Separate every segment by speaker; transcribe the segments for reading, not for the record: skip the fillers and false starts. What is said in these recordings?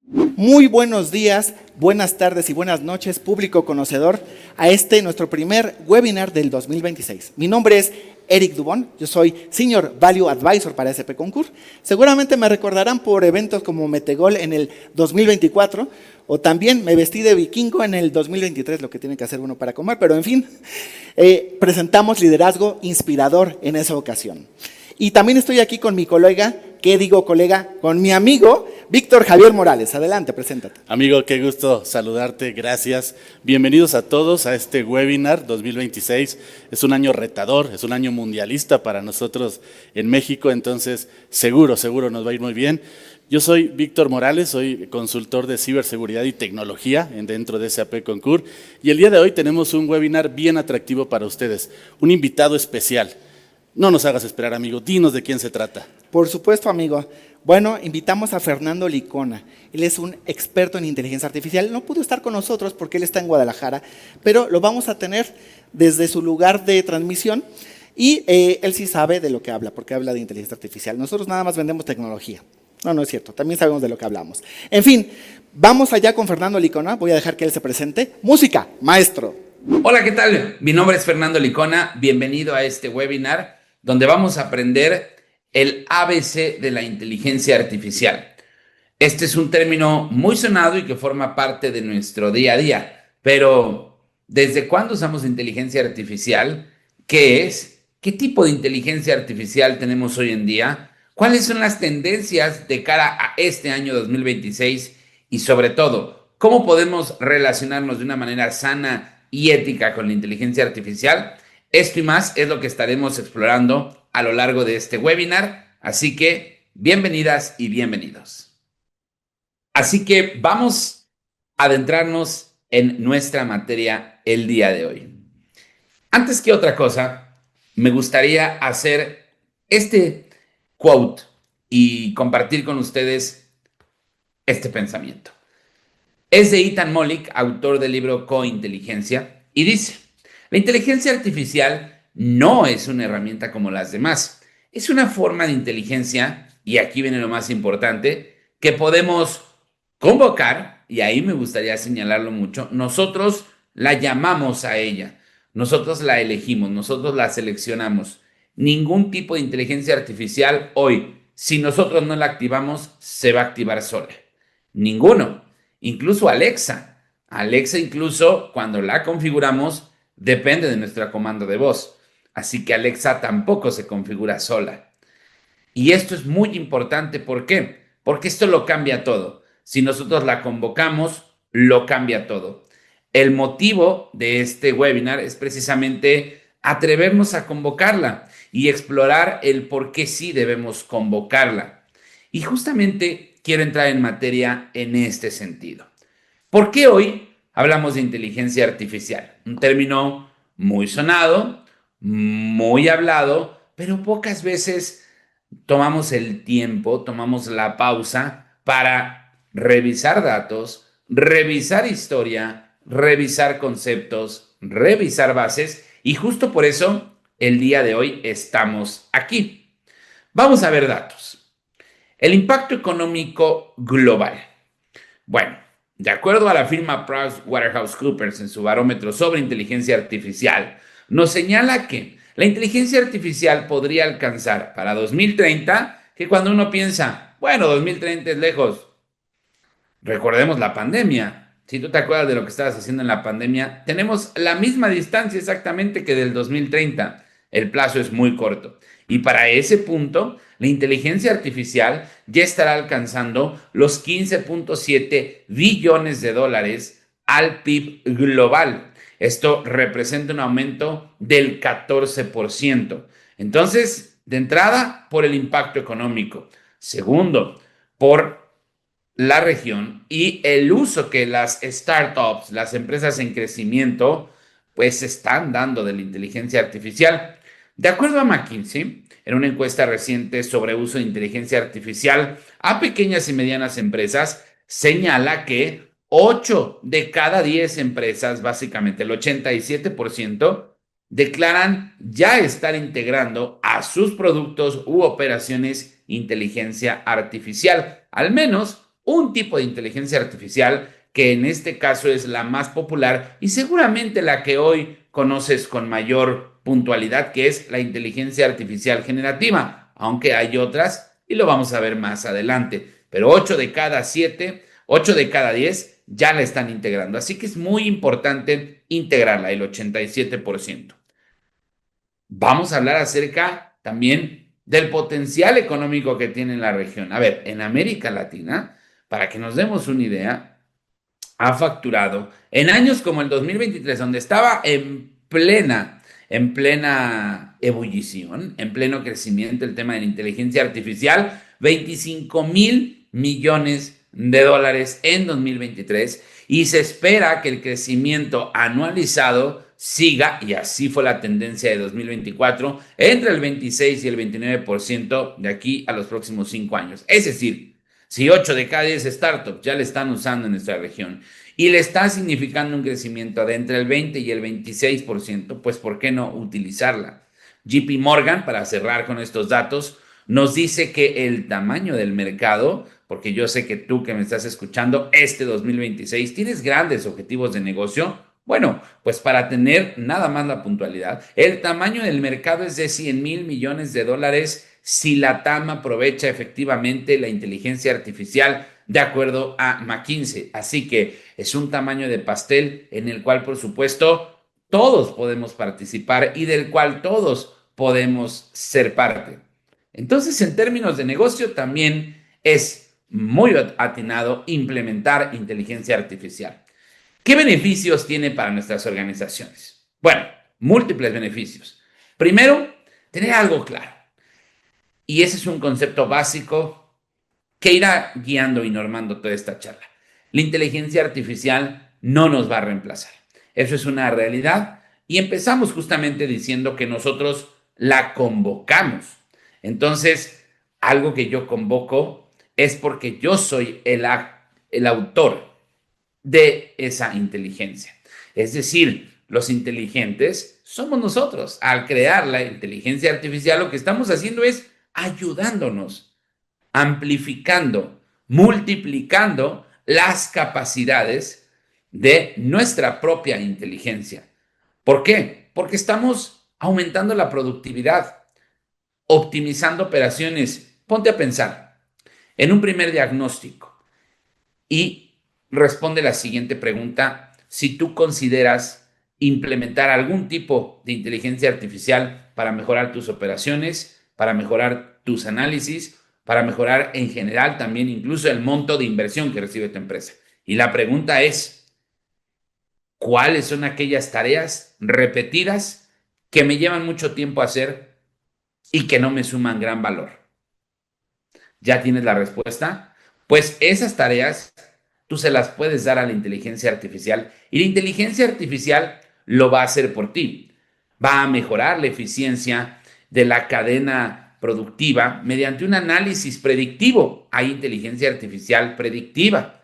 Speaker 1: Muy buenos días, buenas tardes y buenas noches, público conocedor, a nuestro primer webinar del 2026. Mi nombre es Eric Dubón, yo soy Senior Value Advisor para SP Concur. Seguramente me recordarán por eventos como Metegol en el 2024, o también me vestí de vikingo en el 2023, lo que tiene que hacer uno para comer, pero en fin, presentamos liderazgo inspirador en esa ocasión. Y también estoy aquí con mi colega, con mi amigo Víctor Javier Morales. Adelante, preséntate.
Speaker 2: Amigo, qué gusto saludarte, gracias. Bienvenidos a todos a este webinar 2026. Es un año retador, es un año mundialista para nosotros en México, entonces seguro nos va a ir muy bien. Yo soy Víctor Morales, soy consultor de ciberseguridad y tecnología dentro de SAP Concur, y el día de hoy tenemos un webinar bien atractivo para ustedes, un invitado especial. No nos hagas esperar, amigo, dinos de quién se trata.
Speaker 1: Por supuesto, amigo. Bueno, invitamos a Fernando Licona. Él es un experto en inteligencia artificial. No pudo estar con nosotros porque él está en Guadalajara, pero lo vamos a tener desde su lugar de transmisión y él sí sabe de lo que habla, porque habla de inteligencia artificial. Nosotros nada más vendemos tecnología. No es cierto, también sabemos de lo que hablamos. En fin, vamos allá con Fernando Licona. Voy a dejar que él se presente. Música, maestro.
Speaker 3: Hola, ¿qué tal? Mi nombre es Fernando Licona. Bienvenido a este webinar donde vamos a aprender el ABC de la inteligencia artificial. Este es un término muy sonado y que forma parte de nuestro día a día. Pero, ¿desde cuándo usamos inteligencia artificial? ¿Qué es? ¿Qué tipo de inteligencia artificial tenemos hoy en día? ¿Cuáles son las tendencias de cara a este año 2026? Y sobre todo, ¿cómo podemos relacionarnos de una manera sana y ética con la inteligencia artificial? Esto y más es lo que estaremos explorando a lo largo de este webinar, así que bienvenidas y bienvenidos. Así que vamos a adentrarnos en nuestra materia el día de hoy. Antes que otra cosa, me gustaría hacer este quote y compartir con ustedes este pensamiento. Es de Ethan Mollick, autor del libro Cointeligencia, y dice: la inteligencia artificial no es una herramienta como las demás. Es una forma de inteligencia, y aquí viene lo más importante, que podemos convocar, y ahí me gustaría señalarlo mucho. Nosotros la llamamos a ella, nosotros la elegimos, nosotros la seleccionamos. Ningún tipo de inteligencia artificial hoy, si nosotros no la activamos, se va a activar sola. Ninguno. Incluso Alexa. Alexa, incluso cuando la configuramos, depende de nuestro comando de voz. Así que Alexa tampoco se configura sola. Y esto es muy importante. ¿Por qué? Porque esto lo cambia todo. Si nosotros la convocamos, lo cambia todo. El motivo de este webinar es precisamente atrevernos a convocarla y explorar el por qué sí debemos convocarla. Y justamente quiero entrar en materia en este sentido. ¿Por qué hoy hablamos de inteligencia artificial? Un término muy sonado, muy hablado, pero pocas veces tomamos el tiempo, tomamos la pausa para revisar datos, revisar historia, revisar conceptos, revisar bases, y justo por eso el día de hoy estamos aquí. Vamos a ver datos. El impacto económico global. Bueno, de acuerdo a la firma PricewaterhouseCoopers en su barómetro sobre inteligencia artificial, nos señala que la inteligencia artificial podría alcanzar para 2030, que cuando uno piensa, bueno, 2030 es lejos, recordemos la pandemia. Si tú te acuerdas de lo que estabas haciendo en la pandemia, tenemos la misma distancia exactamente que del 2030. El plazo es muy corto. Y para ese punto, la inteligencia artificial ya estará alcanzando los 15.7 billones de dólares al PIB global. Esto representa un aumento del 14%. Entonces, de entrada, por el impacto económico. Segundo, por la región y el uso que las startups, las empresas en crecimiento, pues están dando de la inteligencia artificial. De acuerdo a McKinsey, en una encuesta reciente sobre uso de inteligencia artificial a pequeñas y medianas empresas, señala que 8 de cada 10 empresas, básicamente el 87%, declaran ya estar integrando a sus productos u operaciones inteligencia artificial, al menos un tipo de inteligencia artificial que en este caso es la más popular y seguramente la que hoy conoces con mayor puntualidad, que es la inteligencia artificial generativa, aunque hay otras y lo vamos a ver más adelante. Pero 8 de cada 7, 8 de cada 10 ya la están integrando. Así que es muy importante integrarla, el 87%. Vamos a hablar acerca también del potencial económico que tiene la región. A ver, en América Latina, para que nos demos una idea, ha facturado en años como el 2023, donde estaba en plena ebullición, en pleno crecimiento el tema de la inteligencia artificial, 25,000 millones de dólares en 2023 y se espera que el crecimiento anualizado siga, y así fue la tendencia de 2024, entre el 26 y el 29% de aquí a los próximos 5 años. Es decir, si 8 de cada 10 startups ya le están usando en nuestra región y le está significando un crecimiento de entre el 20 y el 26%, pues ¿por qué no utilizarla? JP Morgan, para cerrar con estos datos, nos dice que el tamaño del mercado, porque yo sé que tú que me estás escuchando, este 2026 tienes grandes objetivos de negocio. Bueno, pues para tener nada más la puntualidad, el tamaño del mercado es de 100,000 millones de dólares si la TAM aprovecha efectivamente la inteligencia artificial de acuerdo a McKinsey. Así que es un tamaño de pastel en el cual, por supuesto, todos podemos participar y del cual todos podemos ser parte. Entonces, en términos de negocio, también es muy atinado implementar inteligencia artificial. ¿Qué beneficios tiene para nuestras organizaciones? Bueno, múltiples beneficios. Primero, tener algo claro. Y ese es un concepto básico que irá guiando y normando toda esta charla. La inteligencia artificial no nos va a reemplazar. Eso es una realidad y empezamos justamente diciendo que nosotros la convocamos. Entonces, algo que yo convoco es porque yo soy el autor de esa inteligencia. Es decir, los inteligentes somos nosotros. Al crear la inteligencia artificial, lo que estamos haciendo es ayudándonos, amplificando, multiplicando las capacidades de nuestra propia inteligencia. ¿Por qué? Porque estamos aumentando la productividad, optimizando operaciones. Ponte a pensar en un primer diagnóstico y responde la siguiente pregunta: si tú consideras implementar algún tipo de inteligencia artificial para mejorar tus operaciones, para mejorar tus análisis, para mejorar en general también incluso el monto de inversión que recibe tu empresa. Y la pregunta es, ¿cuáles son aquellas tareas repetidas que me llevan mucho tiempo a hacer y que no me suman gran valor? ¿Ya tienes la respuesta? Pues esas tareas tú se las puedes dar a la inteligencia artificial y la inteligencia artificial lo va a hacer por ti. Va a mejorar la eficiencia de la cadena productiva mediante un análisis predictivo. Hay inteligencia artificial predictiva.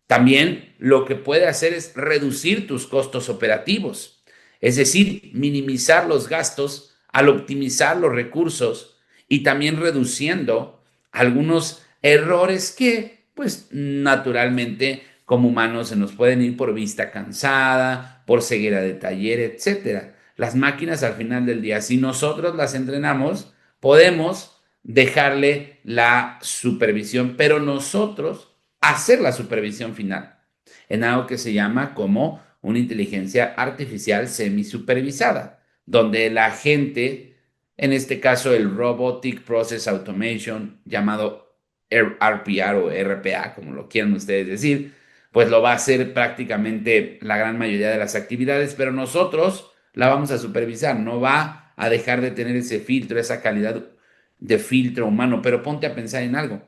Speaker 3: También lo que puede hacer es reducir tus costos operativos, es decir, minimizar los gastos al optimizar los recursos y también reduciendo algunos errores que, pues, naturalmente, como humanos se nos pueden ir por vista cansada, por ceguera de taller, etcétera. Las máquinas al final del día, si nosotros las entrenamos, podemos dejarle la supervisión, pero nosotros hacer la supervisión final en algo que se llama como una inteligencia artificial semisupervisada, donde el agente, en este caso el Robotic Process Automation, llamado RPA o RPA, como lo quieran ustedes decir, pues lo va a hacer prácticamente la gran mayoría de las actividades, pero nosotros la vamos a supervisar, no va a dejar de tener ese filtro, esa calidad de filtro humano. Pero ponte a pensar en algo,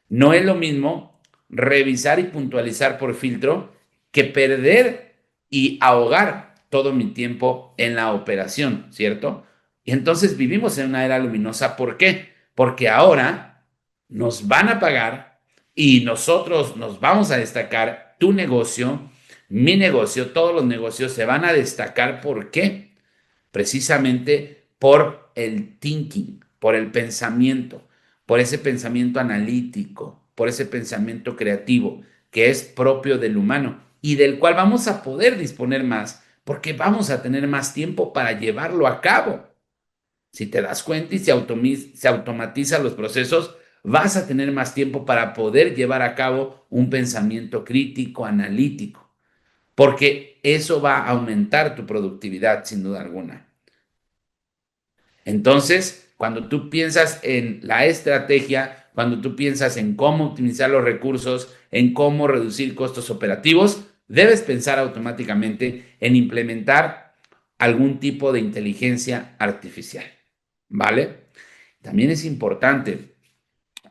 Speaker 3: no es lo mismo revisar y puntualizar por filtro que perder y ahogar todo mi tiempo en la operación, ¿cierto? Y entonces vivimos en una era luminosa. ¿Por qué? Porque ahora nos van a pagar y nosotros nos vamos a destacar. Tu negocio, mi negocio, todos los negocios se van a destacar. ¿Por qué? Precisamente por el thinking, por el pensamiento, por ese pensamiento analítico, por ese pensamiento creativo que es propio del humano y del cual vamos a poder disponer más porque vamos a tener más tiempo para llevarlo a cabo. Si te das cuenta y se automatizan los procesos, vas a tener más tiempo para poder llevar a cabo un pensamiento crítico, analítico, porque eso va a aumentar tu productividad sin duda alguna. Entonces, cuando tú piensas en la estrategia, cuando tú piensas en cómo optimizar los recursos, en cómo reducir costos operativos, debes pensar automáticamente en implementar algún tipo de inteligencia artificial, ¿vale? También es importante,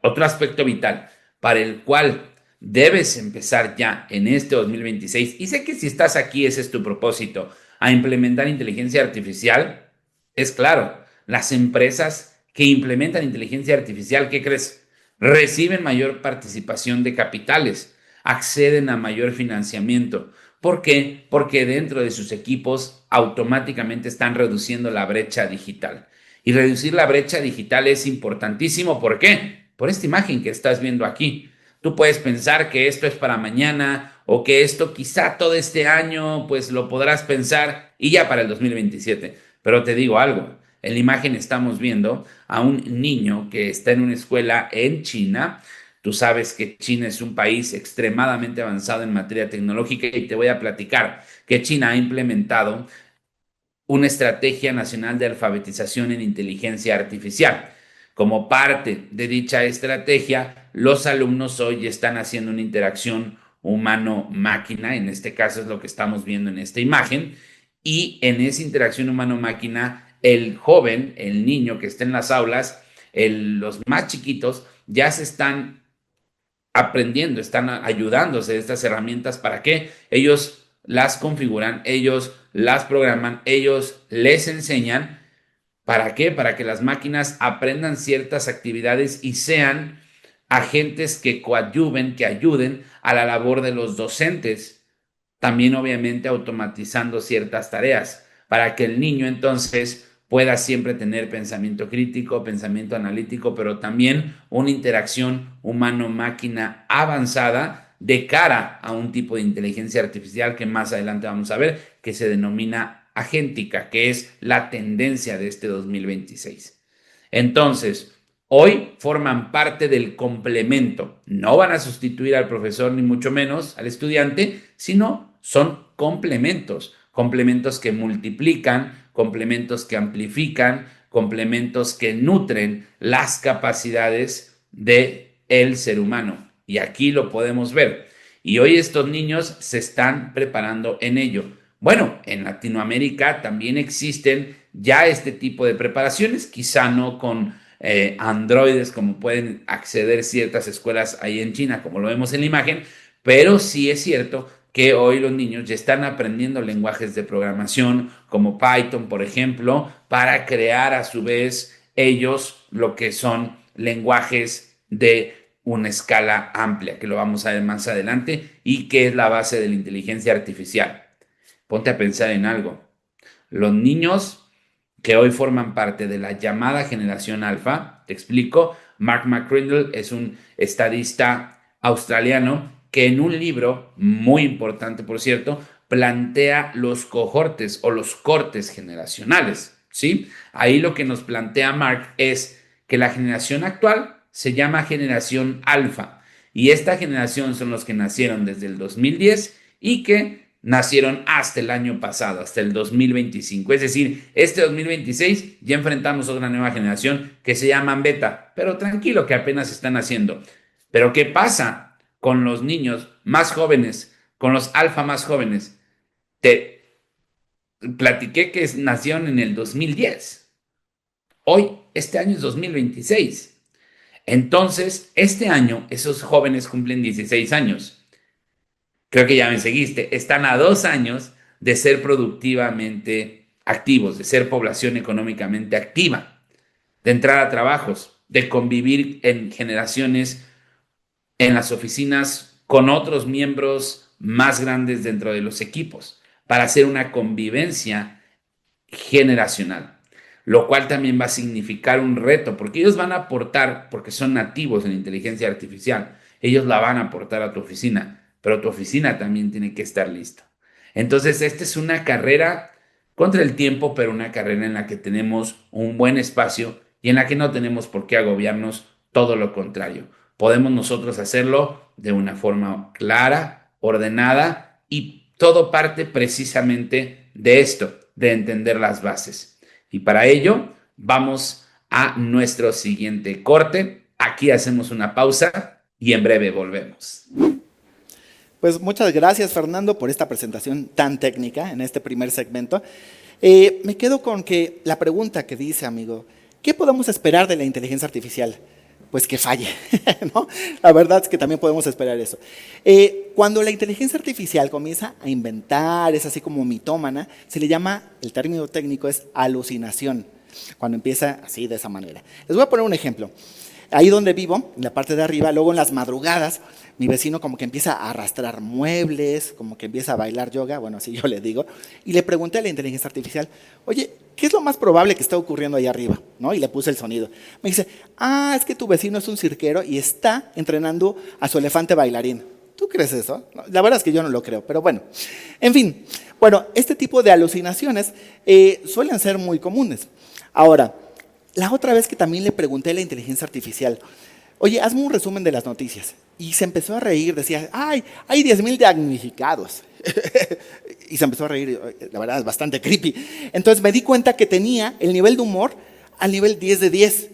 Speaker 3: otro aspecto vital para el cual debes empezar ya en este 2026, y sé que si estás aquí ese es tu propósito, a implementar inteligencia artificial, es claro, las empresas que implementan inteligencia artificial, ¿qué crees? Reciben mayor participación de capitales, acceden a mayor financiamiento. ¿Por qué? Porque dentro de sus equipos automáticamente están reduciendo la brecha digital. Y reducir la brecha digital es importantísimo. ¿Por qué? Por esta imagen que estás viendo aquí. Tú puedes pensar que esto es para mañana o que esto quizá todo este año pues lo podrás pensar y ya para el 2027. Pero te digo algo, en la imagen estamos viendo a un niño que está en una escuela en China. Tú sabes que China es un país extremadamente avanzado en materia tecnológica y te voy a platicar que China ha implementado una estrategia nacional de alfabetización en inteligencia artificial. Como parte de dicha estrategia, los alumnos hoy están haciendo una interacción humano-máquina, en este caso es lo que estamos viendo en esta imagen, y en esa interacción humano-máquina, el joven, el niño que está en las aulas, los más chiquitos, ya se están aprendiendo, están ayudándose de estas herramientas para que ellos las configuran, ellos las programan, ellos les enseñan. ¿Para qué? Para que las máquinas aprendan ciertas actividades y sean agentes que coadyuven, que ayuden a la labor de los docentes. También obviamente automatizando ciertas tareas para que el niño entonces pueda siempre tener pensamiento crítico, pensamiento analítico, pero también una interacción humano-máquina avanzada de cara a un tipo de inteligencia artificial que más adelante vamos a ver, que se denomina agéntica, que es la tendencia de este 2026. Entonces, hoy forman parte del complemento. No van a sustituir al profesor ni mucho menos al estudiante, sino son complementos. Complementos que multiplican, complementos que amplifican, complementos que nutren las capacidades del ser humano. Y aquí lo podemos ver. Y hoy estos niños se están preparando en ello. Bueno, en Latinoamérica también existen ya este tipo de preparaciones, quizá no con androides como pueden acceder ciertas escuelas ahí en China, como lo vemos en la imagen, pero sí es cierto que hoy los niños ya están aprendiendo lenguajes de programación como Python, por ejemplo, para crear a su vez ellos lo que son lenguajes de una escala amplia, que lo vamos a ver más adelante y que es la base de la inteligencia artificial. Ponte a pensar en algo. Los niños que hoy forman parte de la llamada generación alfa, te explico, Mark McCrindle es un estadista australiano que en un libro muy importante, por cierto, plantea los cohortes o los cortes generacionales, ¿sí? Ahí lo que nos plantea Mark es que la generación actual se llama generación alfa y esta generación son los que nacieron desde el 2010 y que nacieron hasta el año pasado, hasta el 2025. Es decir, este 2026 ya enfrentamos a una nueva generación que se llaman beta, pero tranquilo que apenas están naciendo. Pero ¿qué pasa con los niños más jóvenes, con los alfa más jóvenes? Te platiqué que nacieron en el 2010. Hoy, este año es 2026. Entonces, este año esos jóvenes cumplen 16 años. Creo que ya me seguiste, están a 2 años de ser productivamente activos, de ser población económicamente activa, de entrar a trabajos, de convivir en generaciones en las oficinas con otros miembros más grandes dentro de los equipos, para hacer una convivencia generacional, lo cual también va a significar un reto, porque ellos van a aportar, porque son nativos en inteligencia artificial, ellos la van a aportar a tu oficina, pero tu oficina también tiene que estar lista. Entonces, esta es una carrera contra el tiempo, pero una carrera en la que tenemos un buen espacio y en la que no tenemos por qué agobiarnos, todo lo contrario. Podemos nosotros hacerlo de una forma clara, ordenada, y todo parte precisamente de esto, de entender las bases. Y para ello vamos a nuestro siguiente corte. Aquí hacemos una pausa y en breve volvemos.
Speaker 1: Pues muchas gracias, Fernando, por esta presentación tan técnica en este primer segmento. Me quedo con que la pregunta que dice, amigo, ¿qué podemos esperar de la inteligencia artificial? Pues que falle, ¿no? La verdad es que también podemos esperar eso. Cuando la inteligencia artificial comienza a inventar, es así como mitómana, se le llama, el término técnico es alucinación, cuando empieza así, de esa manera. Les voy a poner un ejemplo. Ahí donde vivo, en la parte de arriba, luego en las madrugadas, mi vecino como que empieza a arrastrar muebles, como que empieza a bailar yoga, bueno, así yo le digo, y le pregunté a la inteligencia artificial, oye, ¿qué es lo más probable que está ocurriendo ahí arriba? ¿No? Y le puse el sonido. Me dice, es que tu vecino es un cirquero y está entrenando a su elefante bailarín. ¿Tú crees eso? No, la verdad es que yo no lo creo, pero bueno. En fin, bueno, este tipo de alucinaciones suelen ser muy comunes. Ahora, la otra vez que también le pregunté a la inteligencia artificial, oye, hazme un resumen de las noticias. Y se empezó a reír, decía, hay 10,000 damnificados. Y se empezó a reír, la verdad es bastante creepy. Entonces me di cuenta que tenía el nivel de humor al nivel 10 de 10.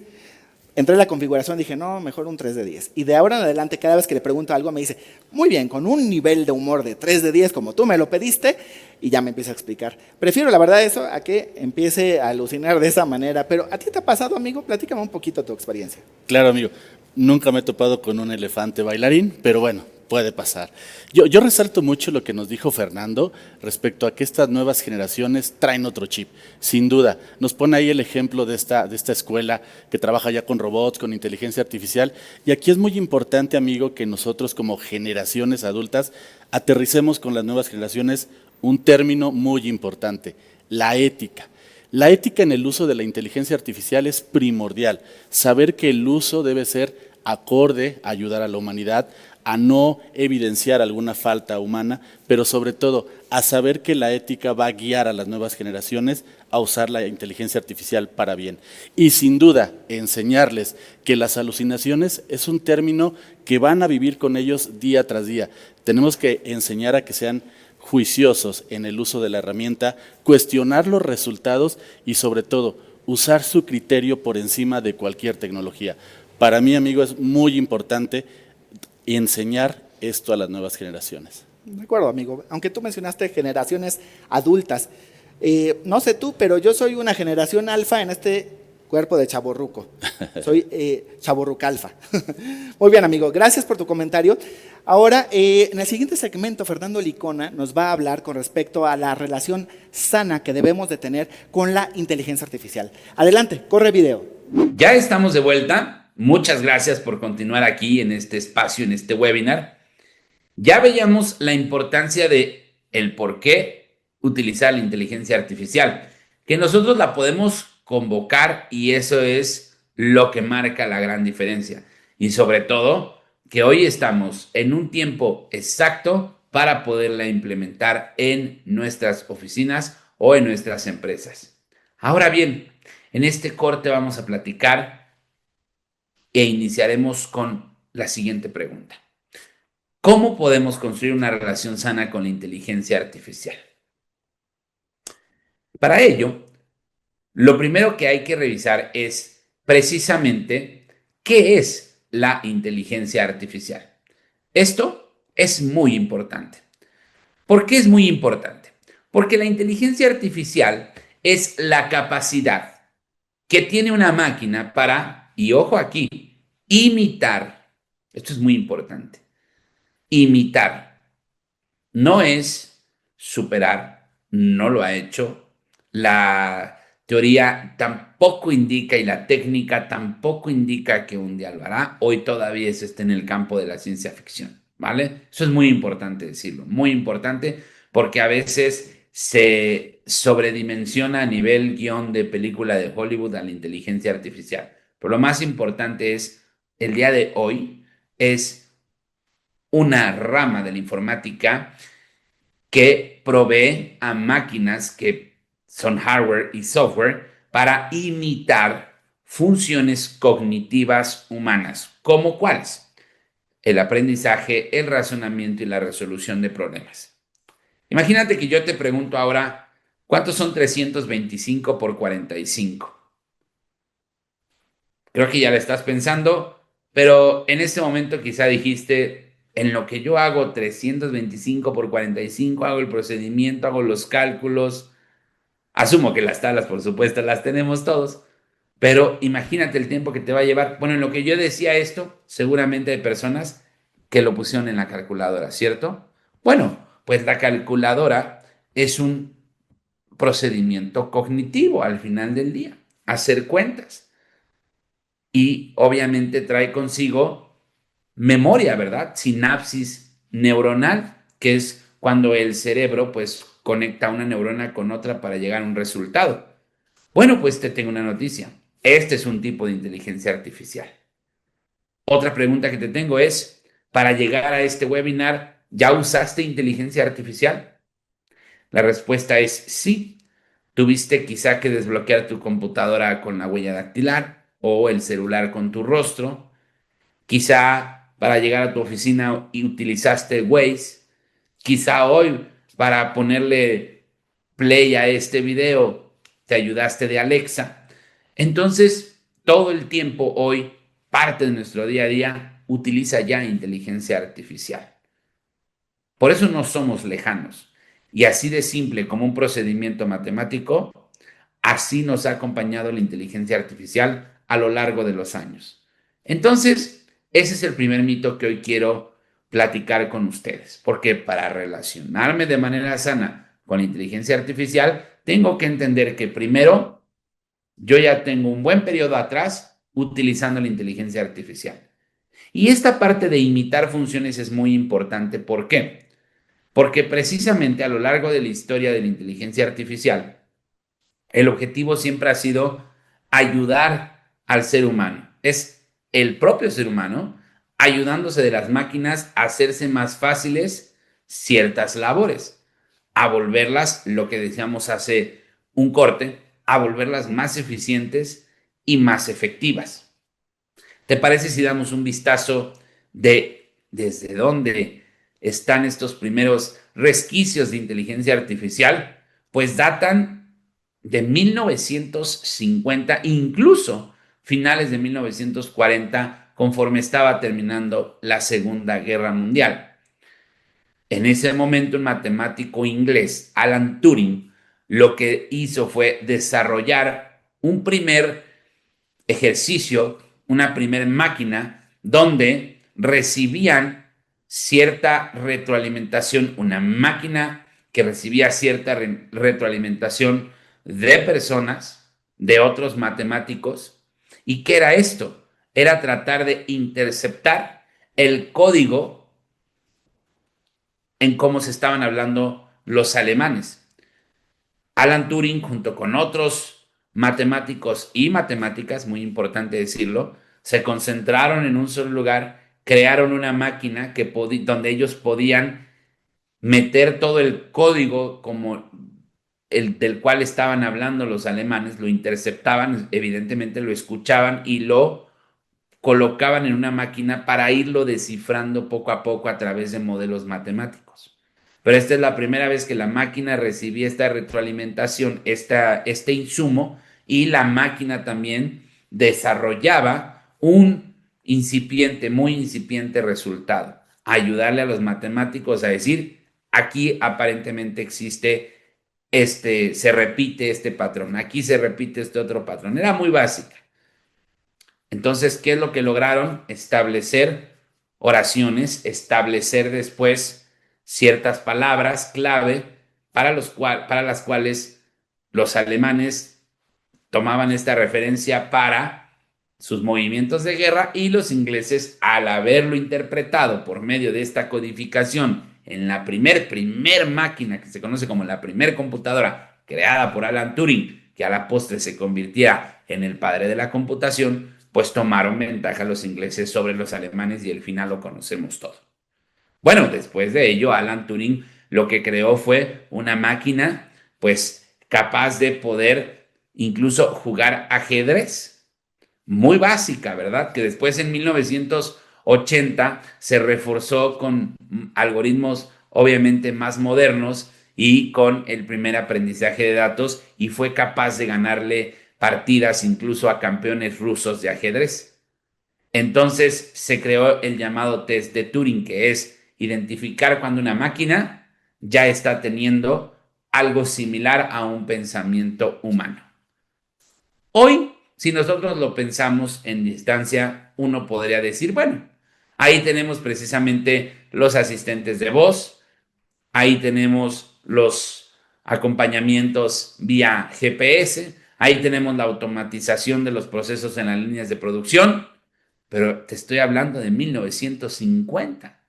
Speaker 1: Entré en la configuración y dije, no, mejor un 3 de 10. Y de ahora en adelante, cada vez que le pregunto algo, me dice, muy bien, con un nivel de humor de 3 de 10, como tú me lo pediste, y ya me empieza a explicar. Prefiero, la verdad, eso a que empiece a alucinar de esa manera. Pero, ¿a ti te ha pasado, amigo? Platícame un poquito tu experiencia.
Speaker 2: Claro, amigo. Nunca me he topado con un elefante bailarín, pero bueno, puede pasar. Yo resalto mucho lo que nos dijo Fernando respecto a que estas nuevas generaciones traen otro chip, sin duda. Nos pone ahí el ejemplo de esta escuela que trabaja ya con robots, con inteligencia artificial. Y aquí es muy importante, amigo, que nosotros como generaciones adultas aterricemos con las nuevas generaciones un término muy importante, la ética. La ética en el uso de la inteligencia artificial es primordial. Saber que el uso debe ser acorde a ayudar a la humanidad, a no evidenciar alguna falta humana, pero sobre todo a saber que la ética va a guiar a las nuevas generaciones a usar la inteligencia artificial para bien. Y sin duda, enseñarles que las alucinaciones es un término que van a vivir con ellos día tras día. Tenemos que enseñar a que sean juiciosos en el uso de la herramienta, cuestionar los resultados y sobre todo usar su criterio por encima de cualquier tecnología. Para mí, amigo, es muy importante enseñar esto a las nuevas generaciones.
Speaker 1: De acuerdo, amigo. Aunque tú mencionaste generaciones adultas, no sé tú, pero yo soy una generación alfa en este cuerpo de chavorruco. Soy chavorruca alfa. Muy bien, amigo. Gracias por tu comentario. Ahora, en el siguiente segmento, Fernando Licona nos va a hablar con respecto a la relación sana que debemos de tener con la inteligencia artificial. Adelante, corre video.
Speaker 3: Ya estamos de vuelta. Muchas gracias por continuar aquí en este espacio, en este webinar. Ya veíamos la importancia de el por qué utilizar la inteligencia artificial, que nosotros la podemos convocar y eso es lo que marca la gran diferencia. Y sobre todo, que hoy estamos en un tiempo exacto para poderla implementar en nuestras oficinas o en nuestras empresas. Ahora bien, en este corte vamos a platicar e iniciaremos con la siguiente pregunta. ¿Cómo podemos construir una relación sana con la inteligencia artificial? Para ello, lo primero que hay que revisar es precisamente qué es la inteligencia artificial. Esto es muy importante. ¿Por qué es muy importante? Porque la inteligencia artificial es la capacidad que tiene una máquina para, y ojo aquí, imitar. Esto es muy importante. Imitar. No es superar, no lo ha hecho. La teoría tampoco indica y la técnica tampoco indica que un día lo hará. Hoy todavía eso está en el campo de la ciencia ficción, ¿vale? Eso es muy importante decirlo, muy importante porque a veces se sobredimensiona a nivel guión de película de Hollywood a la inteligencia artificial. Pero lo más importante es, el día de hoy, es una rama de la informática que provee a máquinas que son hardware y software para imitar funciones cognitivas humanas. ¿Cómo cuáles? El aprendizaje, el razonamiento y la resolución de problemas. Imagínate que yo te pregunto ahora, ¿cuántos son 325 por 45? Creo que ya la estás pensando, pero en este momento quizá dijiste, en lo que yo hago 325 por 45, hago el procedimiento, hago los cálculos, asumo que las tablas, por supuesto, las tenemos todos, pero imagínate el tiempo que te va a llevar. Bueno, en lo que yo decía esto, seguramente hay personas que lo pusieron en la calculadora, ¿cierto? Bueno, pues la calculadora es un procedimiento cognitivo al final del día, hacer cuentas. Y obviamente trae consigo memoria, ¿verdad? Sinapsis neuronal, que es cuando el cerebro pues conecta una neurona con otra para llegar a un resultado. Bueno, pues te tengo una noticia. Este es un tipo de inteligencia artificial. Otra pregunta que te tengo es, para llegar a este webinar, ¿ya usaste inteligencia artificial? La respuesta es sí. Tuviste quizá que desbloquear tu computadora con la huella dactilar o el celular con tu rostro. Quizá para llegar a tu oficina y utilizaste Waze. Quizá hoy para ponerle play a este video te ayudaste de Alexa. Entonces, todo el tiempo hoy, parte de nuestro día a día, utiliza ya inteligencia artificial. Por eso no somos lejanos. Y así de simple como un procedimiento matemático, así nos ha acompañado la inteligencia artificial a lo largo de los años. Entonces, ese es el primer mito que hoy quiero platicar con ustedes, porque para relacionarme de manera sana con la inteligencia artificial, tengo que entender que primero, yo ya tengo un buen periodo atrás utilizando la inteligencia artificial. Y esta parte de imitar funciones es muy importante. ¿Por qué? Porque precisamente a lo largo de la historia de la inteligencia artificial, el objetivo siempre ha sido ayudar al ser humano. Es el propio ser humano ayudándose de las máquinas a hacerse más fáciles ciertas labores, a volverlas, lo que decíamos hace un corte, a volverlas más eficientes y más efectivas. ¿Te parece si damos un vistazo de desde dónde están estos primeros resquicios de inteligencia artificial? Pues datan de 1950, incluso finales de 1940, conforme estaba terminando la Segunda Guerra Mundial. En ese momento, un matemático inglés, Alan Turing, lo que hizo fue desarrollar un primer ejercicio, una primera máquina donde recibían cierta retroalimentación, una máquina que recibía cierta retroalimentación de personas, de otros matemáticos. ¿Y qué era esto? Era tratar de interceptar el código en cómo se estaban hablando los alemanes. Alan Turing, junto con otros matemáticos y matemáticas, muy importante decirlo, se concentraron en un solo lugar, crearon una máquina donde ellos podían meter todo el código como el del cual estaban hablando los alemanes, lo interceptaban, evidentemente lo escuchaban y lo colocaban en una máquina para irlo descifrando poco a poco a través de modelos matemáticos. Pero esta es la primera vez que la máquina recibía esta retroalimentación, este insumo, y la máquina también desarrollaba un muy incipiente resultado. Ayudarle a los matemáticos a decir, aquí aparentemente existe se repite este patrón, aquí se repite este otro patrón. Era muy básica. Entonces, ¿qué es lo que lograron? Establecer oraciones, establecer después ciertas palabras clave para las cuales los alemanes tomaban esta referencia para sus movimientos de guerra y los ingleses, al haberlo interpretado por medio de esta codificación en la primer máquina que se conoce como la primer computadora creada por Alan Turing, que a la postre se convirtiera en el padre de la computación, pues tomaron ventaja los ingleses sobre los alemanes y el final lo conocemos todo. Bueno, después de ello, Alan Turing lo que creó fue una máquina, pues, capaz de poder incluso jugar ajedrez. Muy básica, ¿verdad? Que después en 1980 se reforzó con algoritmos obviamente más modernos y con el primer aprendizaje de datos y fue capaz de ganarle partidas incluso a campeones rusos de ajedrez. Entonces se creó el llamado test de Turing, que es identificar cuando una máquina ya está teniendo algo similar a un pensamiento humano. Hoy, si nosotros lo pensamos en distancia, uno podría decir, bueno, ahí tenemos precisamente los asistentes de voz, ahí tenemos los acompañamientos vía GPS, ahí tenemos la automatización de los procesos en las líneas de producción, pero te estoy hablando de 1950,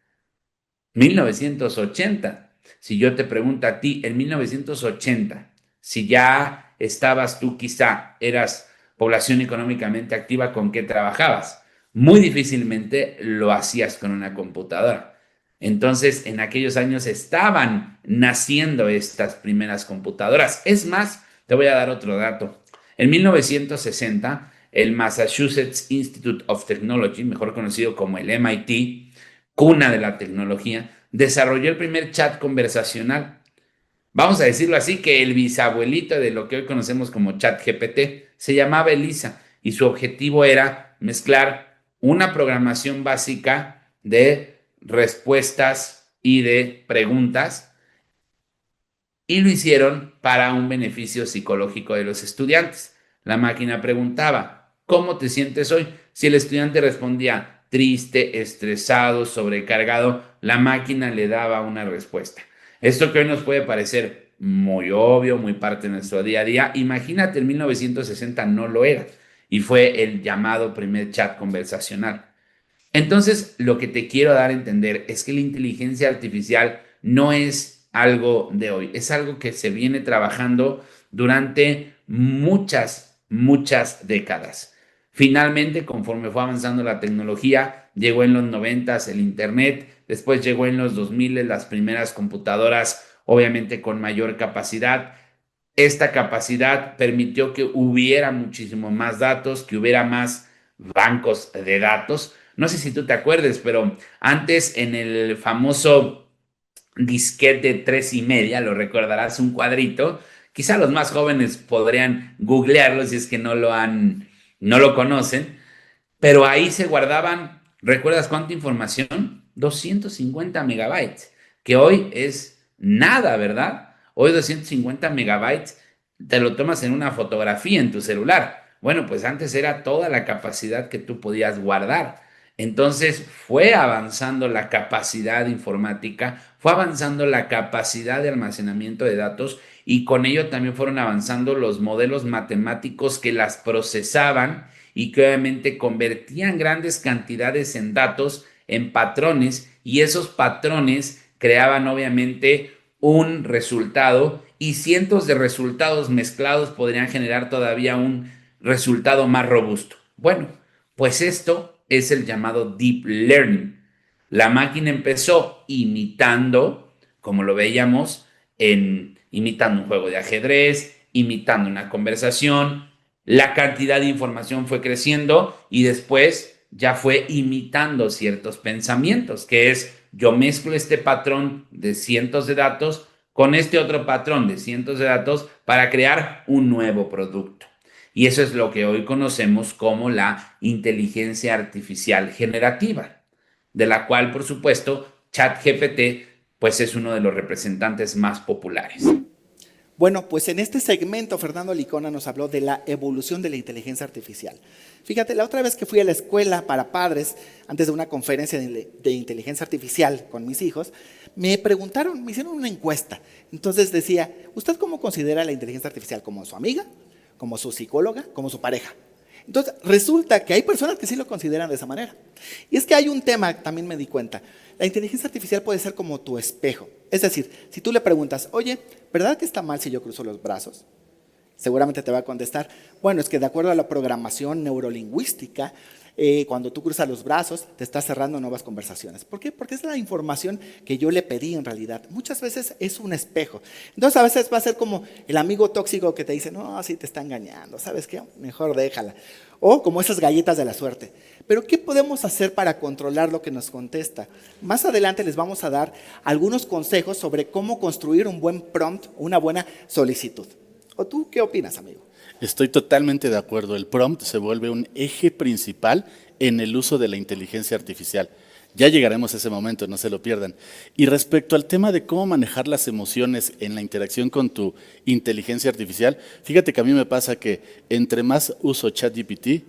Speaker 3: 1980. Si yo te pregunto a ti, en 1980, si ya estabas tú, quizá eras población económicamente activa, ¿con qué trabajabas? Muy difícilmente lo hacías con una computadora. Entonces, en aquellos años estaban naciendo estas primeras computadoras. Es más, te voy a dar otro dato. En 1960, el Massachusetts Institute of Technology, mejor conocido como el MIT, cuna de la tecnología, desarrolló el primer chat conversacional. Vamos a decirlo así, que el bisabuelito de lo que hoy conocemos como ChatGPT se llamaba Elisa y su objetivo era mezclar una programación básica de respuestas y de preguntas y lo hicieron para un beneficio psicológico de los estudiantes. La máquina preguntaba, ¿cómo te sientes hoy? Si el estudiante respondía triste, estresado, sobrecargado, la máquina le daba una respuesta. Esto que hoy nos puede parecer muy obvio, muy parte de nuestro día a día, imagínate en 1960 no lo era y fue el llamado primer chat conversacional. Entonces, lo que te quiero dar a entender es que la inteligencia artificial no es algo de hoy, es algo que se viene trabajando durante muchas décadas. Finalmente, conforme fue avanzando la tecnología, llegó en los 90 el Internet, después llegó en los 2000 las primeras computadoras, obviamente con mayor capacidad. Esta capacidad permitió que hubiera muchísimo más datos, que hubiera más bancos de datos. No sé si tú te acuerdes, pero antes en el famoso disquete de 3,5, lo recordarás, un cuadrito. Quizá los más jóvenes podrían googlearlo si es que no lo conocen, pero ahí se guardaban, ¿recuerdas cuánta información? 250 megabytes, que hoy es nada, ¿verdad? Hoy 250 megabytes te lo tomas en una fotografía en tu celular. Bueno, pues antes era toda la capacidad que tú podías guardar. Entonces fue avanzando la capacidad informática, fue avanzando la capacidad de almacenamiento de datos y con ello también fueron avanzando los modelos matemáticos que las procesaban y que obviamente convertían grandes cantidades en datos, en patrones, y esos patrones creaban obviamente un resultado y cientos de resultados mezclados podrían generar todavía un resultado más robusto. Bueno, pues esto es el llamado deep learning. La máquina empezó imitando, como lo veíamos, imitando un juego de ajedrez, imitando una conversación. La cantidad de información fue creciendo y después ya fue imitando ciertos pensamientos, que es yo mezclo este patrón de cientos de datos con este otro patrón de cientos de datos para crear un nuevo producto. Y eso es lo que hoy conocemos como la inteligencia artificial generativa, de la cual, por supuesto, ChatGPT pues es uno de los representantes más populares.
Speaker 1: Bueno, pues en este segmento Fernando Licona nos habló de la evolución de la inteligencia artificial. Fíjate, la otra vez que fui a la escuela para padres, antes de una conferencia de inteligencia artificial con mis hijos, me preguntaron, me hicieron una encuesta. Entonces decía, ¿usted cómo considera la inteligencia artificial? ¿Como su amiga? ¿Como su psicóloga? ¿Como su pareja? Entonces resulta que hay personas que sí lo consideran de esa manera. Y es que hay un tema, también me di cuenta, la inteligencia artificial puede ser como tu espejo. Es decir, si tú le preguntas, oye, ¿verdad que está mal si yo cruzo los brazos? Seguramente te va a contestar, bueno, es que de acuerdo a la programación neurolingüística, Cuando tú cruzas los brazos, te estás cerrando nuevas conversaciones. ¿Por qué? Porque es la información que yo le pedí en realidad. Muchas veces es un espejo. Entonces a veces va a ser como el amigo tóxico que te dice, no, sí te está engañando, ¿sabes qué? Mejor déjala. O como esas galletas de la suerte. Pero ¿qué podemos hacer para controlar lo que nos contesta? Más adelante les vamos a dar algunos consejos sobre cómo construir un buen prompt, una buena solicitud. ¿O tú qué opinas, amigo?
Speaker 2: Estoy totalmente de acuerdo. El prompt se vuelve un eje principal en el uso de la inteligencia artificial. Ya llegaremos a ese momento, no se lo pierdan. Y respecto al tema de cómo manejar las emociones en la interacción con tu inteligencia artificial, fíjate que a mí me pasa que entre más uso ChatGPT,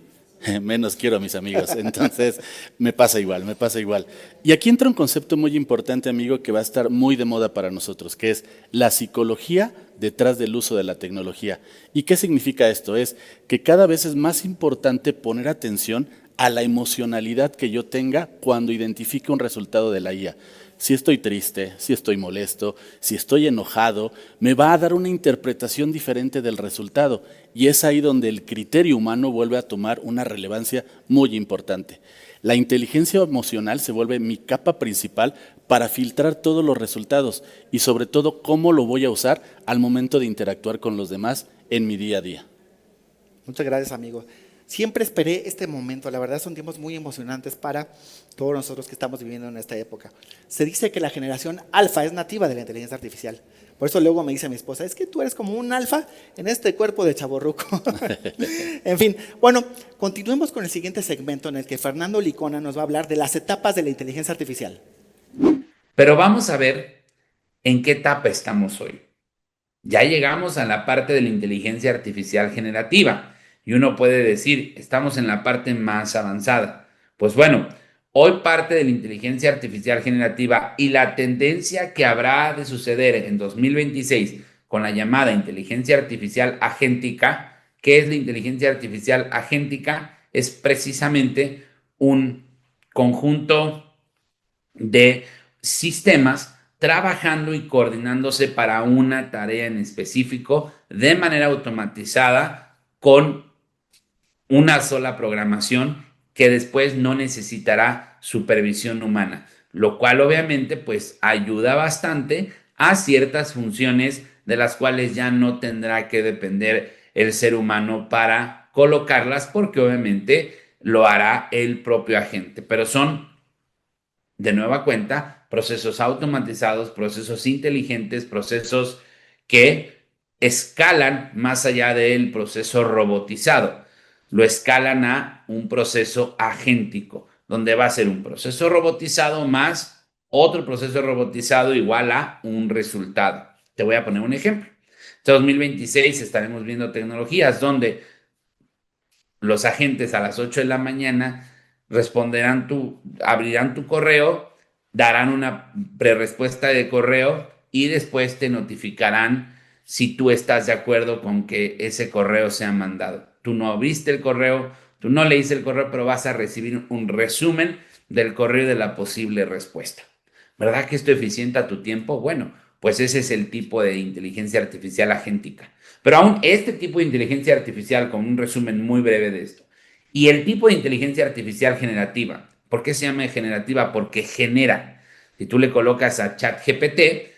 Speaker 2: menos quiero a mis amigos. Entonces, me pasa igual, me pasa igual. Y aquí entra un concepto muy importante, amigo, que va a estar muy de moda para nosotros, que es la psicología detrás del uso de la tecnología. ¿Y qué significa esto? Es que cada vez es más importante poner atención a la emocionalidad que yo tenga cuando identifique un resultado de la IA. Si estoy triste, si estoy molesto, si estoy enojado, me va a dar una interpretación diferente del resultado. Y es ahí donde el criterio humano vuelve a tomar una relevancia muy importante. La inteligencia emocional se vuelve mi capa principal para filtrar todos los resultados y sobre todo cómo lo voy a usar al momento de interactuar con los demás en mi día a día.
Speaker 1: Muchas gracias, amigo. Siempre esperé este momento, la verdad son tiempos muy emocionantes para todos nosotros que estamos viviendo en esta época. Se dice que la generación alfa es nativa de la inteligencia artificial. Por eso luego me dice mi esposa, es que tú eres como un alfa en este cuerpo de chavorruco. En fin, bueno, continuemos con el siguiente segmento en el que Fernando Licona nos va a hablar de las etapas de la inteligencia artificial.
Speaker 3: Pero vamos a ver en qué etapa estamos hoy. Ya llegamos a la parte de la inteligencia artificial generativa. Y uno puede decir, estamos en la parte más avanzada. Pues bueno, hoy parte de la inteligencia artificial generativa y la tendencia que habrá de suceder en 2026 con la llamada inteligencia artificial agéntica. ¿Qué es la inteligencia artificial agéntica? Es precisamente un conjunto de sistemas trabajando y coordinándose para una tarea en específico de manera automatizada con una sola programación que después no necesitará supervisión humana, lo cual obviamente pues ayuda bastante a ciertas funciones de las cuales ya no tendrá que depender el ser humano para colocarlas porque obviamente lo hará el propio agente, pero son de nueva cuenta procesos automatizados, procesos inteligentes, procesos que escalan más allá del proceso robotizado, lo escalan a un proceso agéntico, donde va a ser un proceso robotizado más otro proceso robotizado igual a un resultado. Te voy a poner un ejemplo. En 2026 estaremos viendo tecnologías donde los agentes a las 8 de la mañana abrirán tu correo, darán una prerespuesta de correo y después te notificarán si tú estás de acuerdo con que ese correo sea mandado. Tú no abriste el correo, tú no leíste el correo, pero vas a recibir un resumen del correo y de la posible respuesta. ¿Verdad que esto eficienta tu tiempo? Bueno, pues ese es el tipo de inteligencia artificial agéntica. Pero aún este tipo de inteligencia artificial, con un resumen muy breve de esto, y el tipo de inteligencia artificial generativa, ¿por qué se llama generativa? Porque genera. Si tú le colocas a ChatGPT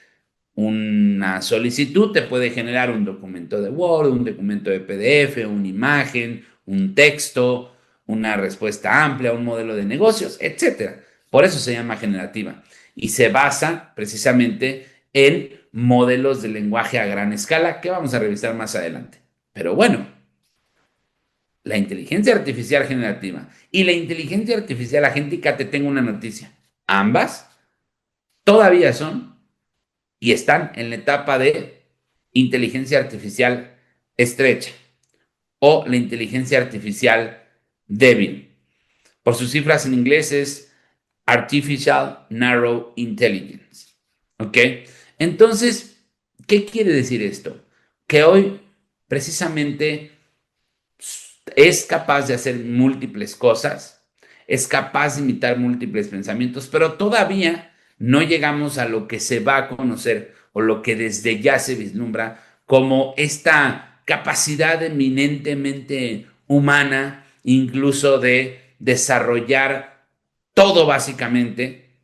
Speaker 3: una solicitud, te puede generar un documento de Word, un documento de PDF, una imagen, un texto, una respuesta amplia, un modelo de negocios, etc. Por eso se llama generativa. Y se basa precisamente en modelos de lenguaje a gran escala que vamos a revisar más adelante. Pero bueno, la inteligencia artificial generativa y la inteligencia artificial agéntica, te tengo una noticia. Ambas todavía son y están en la etapa de inteligencia artificial estrecha o la inteligencia artificial débil. Por sus cifras en inglés es Artificial Narrow Intelligence. ¿Ok? Entonces, ¿qué quiere decir esto? Que hoy precisamente es capaz de hacer múltiples cosas, es capaz de imitar múltiples pensamientos, pero todavía no llegamos a lo que se va a conocer o lo que desde ya se vislumbra como esta capacidad eminentemente humana, incluso de desarrollar todo básicamente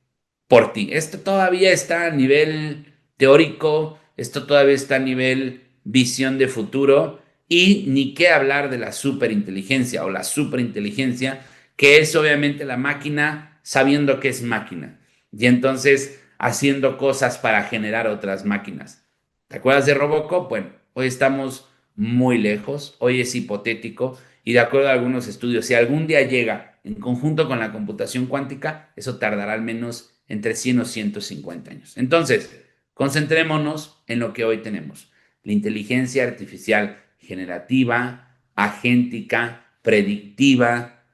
Speaker 3: por ti. Esto todavía está a nivel teórico, esto todavía está a nivel visión de futuro y ni qué hablar de la superinteligencia o la superinteligencia, que es obviamente la máquina sabiendo que es máquina y entonces haciendo cosas para generar otras máquinas. ¿Te acuerdas de Robocop? Bueno, hoy estamos muy lejos, hoy es hipotético y de acuerdo a algunos estudios, si algún día llega en conjunto con la computación cuántica, eso tardará al menos entre 100 o 150 años. Entonces, concentrémonos en lo que hoy tenemos. La inteligencia artificial generativa, agéntica, predictiva,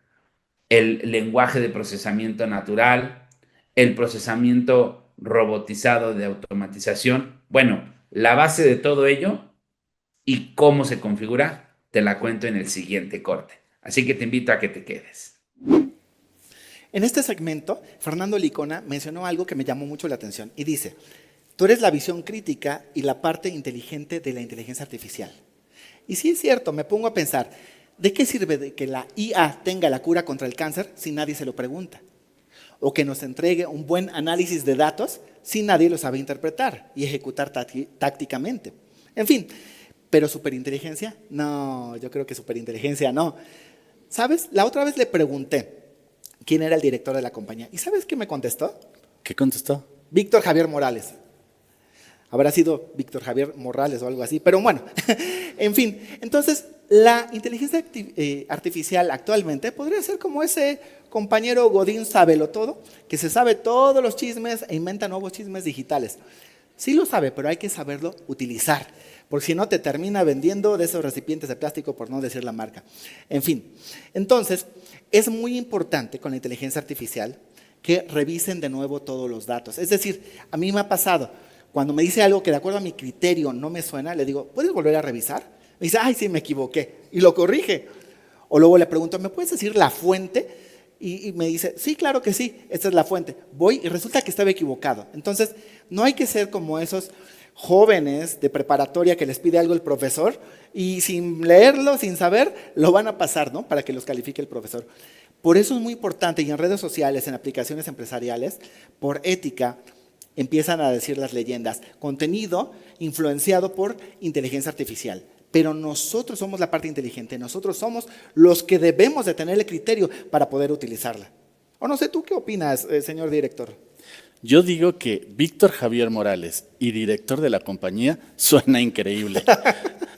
Speaker 3: el lenguaje de procesamiento natural, el procesamiento robotizado de automatización. Bueno, la base de todo ello y cómo se configura, te la cuento en el siguiente corte. Así que te invito a que te quedes.
Speaker 1: En este segmento, Fernando Licona mencionó algo que me llamó mucho la atención y dice, tú eres la visión crítica y la parte inteligente de la inteligencia artificial. Y sí es cierto, me pongo a pensar, ¿de qué sirve de que la IA tenga la cura contra el cáncer si nadie se lo pregunta? O que nos entregue un buen análisis de datos si nadie lo sabe interpretar y ejecutar tácticamente. En fin, pero superinteligencia, no, yo creo que superinteligencia no. ¿Sabes? La otra vez le pregunté quién era el director de la compañía. ¿Y sabes qué me contestó?
Speaker 2: ¿Qué contestó?
Speaker 1: Víctor Javier Morales. Habrá sido Víctor Javier Morales o algo así, pero bueno, en fin. Entonces, la inteligencia artificial actualmente podría ser como ese compañero Godín sabelotodo, que se sabe todos los chismes e inventa nuevos chismes digitales. Sí lo sabe, pero hay que saberlo utilizar, porque si no te termina vendiendo de esos recipientes de plástico, por no decir la marca. En fin, entonces, es muy importante con la inteligencia artificial que revisen de nuevo todos los datos. Es decir, a mí me ha pasado, cuando me dice algo que de acuerdo a mi criterio no me suena, le digo, ¿puedes volver a revisar? Me dice, ay, sí, me equivoqué, y lo corrige. O luego le pregunto, ¿me puedes decir la fuente? Y me dice, sí, claro que sí, esta es la fuente. Voy y resulta que estaba equivocado. Entonces, no hay que ser como esos jóvenes de preparatoria que les pide algo el profesor y sin leerlo, sin saber, lo van a pasar, ¿no? Para que los califique el profesor. Por eso es muy importante, y en redes sociales, en aplicaciones empresariales, por ética, empiezan a decir las leyendas, contenido influenciado por inteligencia artificial. Pero nosotros somos la parte inteligente, nosotros somos los que debemos de tener el criterio para poder utilizarla. O no sé, ¿tú qué opinas, señor director?
Speaker 2: Yo digo que Víctor Javier Morales y director de la compañía suena increíble.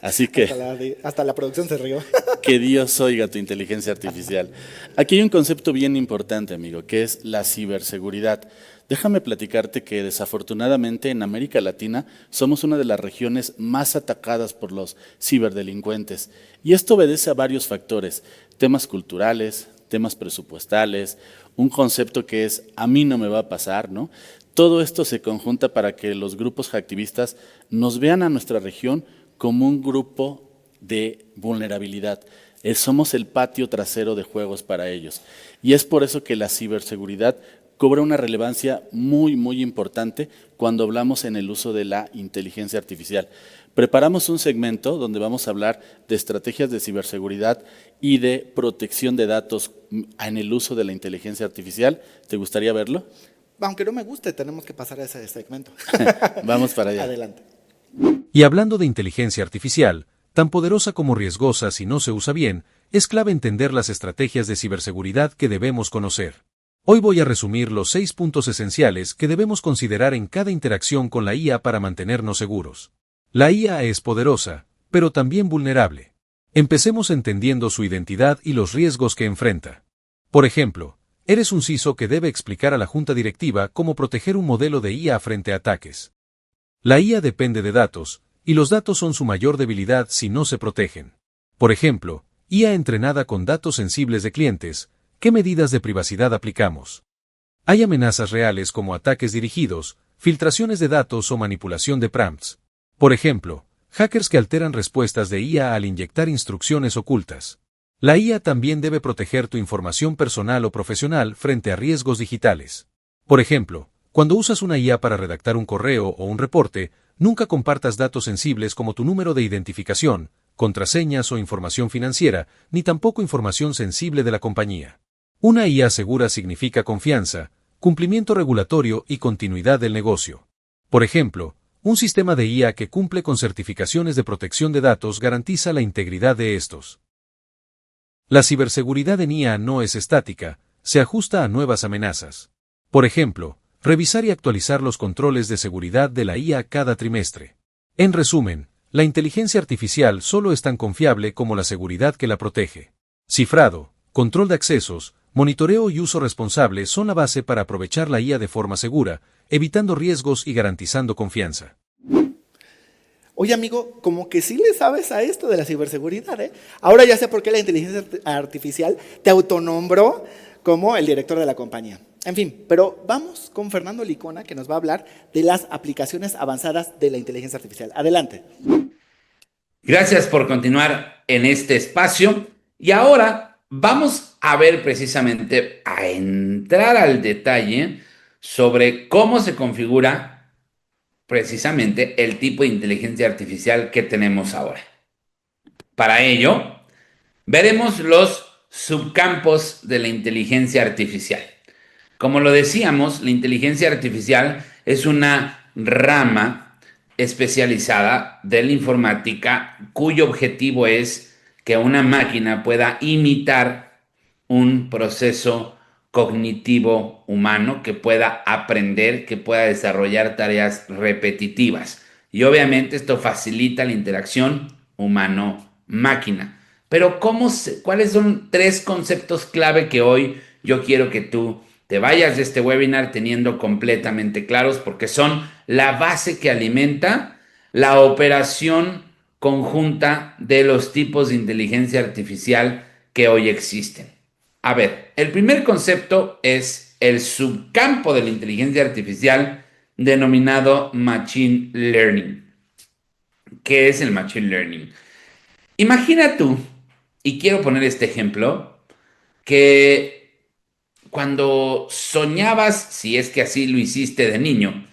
Speaker 2: Así que
Speaker 1: hasta la producción se rió.
Speaker 2: Que Dios oiga tu inteligencia artificial. Aquí hay un concepto bien importante, amigo, que es la ciberseguridad. Déjame platicarte que desafortunadamente en América Latina somos una de las regiones más atacadas por los ciberdelincuentes. Y esto obedece a varios factores, temas culturales, temas presupuestales, un concepto que es a mí no me va a pasar, ¿no? Todo esto se conjunta para que los grupos hacktivistas nos vean a nuestra región como un grupo de vulnerabilidad. Somos el patio trasero de juegos para ellos. Y es por eso que la ciberseguridad cobra una relevancia muy, muy importante cuando hablamos en el uso de la inteligencia artificial. Preparamos un segmento donde vamos a hablar de estrategias de ciberseguridad y de protección de datos en el uso de la inteligencia artificial. ¿Te gustaría verlo?
Speaker 1: Aunque no me guste, tenemos que pasar a ese segmento.
Speaker 2: Vamos para allá.
Speaker 1: Adelante.
Speaker 4: Y hablando de inteligencia artificial, tan poderosa como riesgosa si no se usa bien, es clave entender las estrategias de ciberseguridad que debemos conocer. Hoy voy a resumir los 6 puntos esenciales que debemos considerar en cada interacción con la IA para mantenernos seguros. La IA es poderosa, pero también vulnerable. Empecemos entendiendo su identidad y los riesgos que enfrenta. Por ejemplo, eres un CISO que debe explicar a la junta directiva cómo proteger un modelo de IA frente a ataques. La IA depende de datos, y los datos son su mayor debilidad si no se protegen. Por ejemplo, IA entrenada con datos sensibles de clientes, ¿qué medidas de privacidad aplicamos? Hay amenazas reales como ataques dirigidos, filtraciones de datos o manipulación de prompts. Por ejemplo, hackers que alteran respuestas de IA al inyectar instrucciones ocultas. La IA también debe proteger tu información personal o profesional frente a riesgos digitales. Por ejemplo, cuando usas una IA para redactar un correo o un reporte, nunca compartas datos sensibles como tu número de identificación, contraseñas o información financiera, ni tampoco información sensible de la compañía. Una IA segura significa confianza, cumplimiento regulatorio y continuidad del negocio. Por ejemplo, un sistema de IA que cumple con certificaciones de protección de datos garantiza la integridad de estos. La ciberseguridad en IA no es estática, se ajusta a nuevas amenazas. Por ejemplo, revisar y actualizar los controles de seguridad de la IA cada trimestre. En resumen, la inteligencia artificial solo es tan confiable como la seguridad que la protege. Cifrado, control de accesos, monitoreo y uso responsable son la base para aprovechar la IA de forma segura, evitando riesgos y garantizando confianza.
Speaker 1: Oye, amigo, como que sí le sabes a esto de la ciberseguridad, ¿eh? Ahora ya sé por qué la inteligencia artificial te autonombró como el director de la compañía. En fin, pero vamos con Fernando Licona, que nos va a hablar de las aplicaciones avanzadas de la inteligencia artificial. Adelante.
Speaker 3: Gracias por continuar en este espacio. Y ahora vamos a ver precisamente, a entrar al detalle sobre cómo se configura precisamente el tipo de inteligencia artificial que tenemos ahora. Para ello, veremos los subcampos de la inteligencia artificial. Como lo decíamos, la inteligencia artificial es una rama especializada de la informática cuyo objetivo es que una máquina pueda imitar un proceso cognitivo humano, que pueda aprender, que pueda desarrollar tareas repetitivas. Y obviamente esto facilita la interacción humano-máquina. Pero ¿cuáles son tres conceptos clave que hoy yo quiero que tú te vayas de este webinar teniendo completamente claros, porque son la base que alimenta la operación conjunta de los tipos de inteligencia artificial que hoy existen? A ver, el primer concepto es el subcampo de la inteligencia artificial denominado Machine Learning. ¿Qué es el Machine Learning? Imagina tú, y quiero poner este ejemplo, que cuando soñabas, si es que así lo hiciste de niño,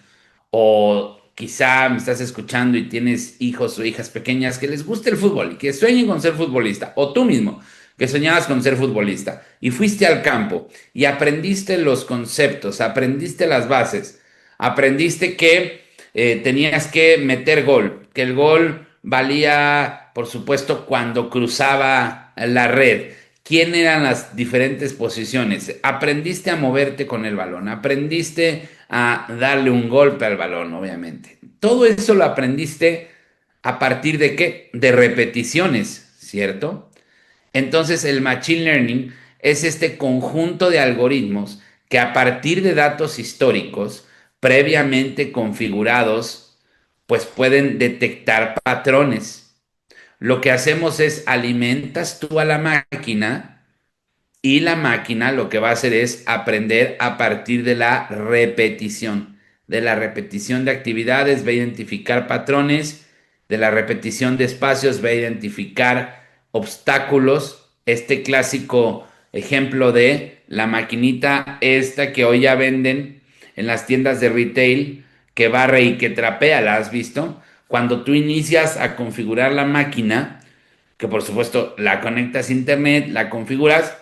Speaker 3: o quizá me estás escuchando y tienes hijos o hijas pequeñas que les guste el fútbol y que sueñen con ser futbolista, o tú mismo que soñabas con ser futbolista y fuiste al campo y aprendiste los conceptos, aprendiste las bases, aprendiste que tenías que meter gol, que el gol valía, por supuesto, cuando cruzaba la red. ¿Quién eran las diferentes posiciones? Aprendiste a moverte con el balón, aprendiste a darle un golpe al balón, obviamente. Todo eso lo aprendiste a partir de ¿qué? De repeticiones, ¿cierto? Entonces el Machine Learning es este conjunto de algoritmos que a partir de datos históricos previamente configurados, pues pueden detectar patrones. Lo que hacemos es alimentas tú a la máquina y la máquina lo que va a hacer es aprender a partir de la repetición. De la repetición de actividades va a identificar patrones, de la repetición de espacios va a identificar obstáculos. Este clásico ejemplo de la maquinita esta que hoy ya venden en las tiendas de retail, que barre y que trapea, ¿la has visto? Cuando tú inicias a configurar la máquina, que por supuesto la conectas a internet, la configuras,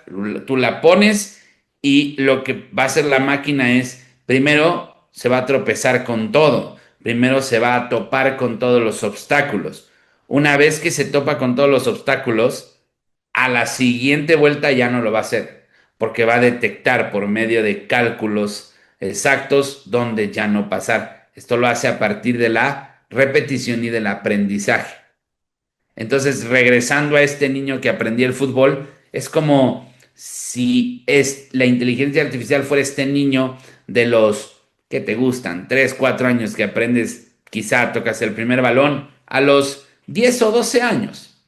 Speaker 3: tú la pones y lo que va a hacer la máquina es, primero se va a tropezar con todo, primero se va a topar con todos los obstáculos. Una vez que se topa con todos los obstáculos, a la siguiente vuelta ya no lo va a hacer, porque va a detectar por medio de cálculos exactos dónde ya no pasar. Esto lo hace a partir de la repetición y del aprendizaje. Entonces, regresando a este niño que aprendía el fútbol, es como si la inteligencia artificial fuera este niño de los que te gustan, 3, 4 años que aprendes, quizá tocas el primer balón, a los 10 o 12 años,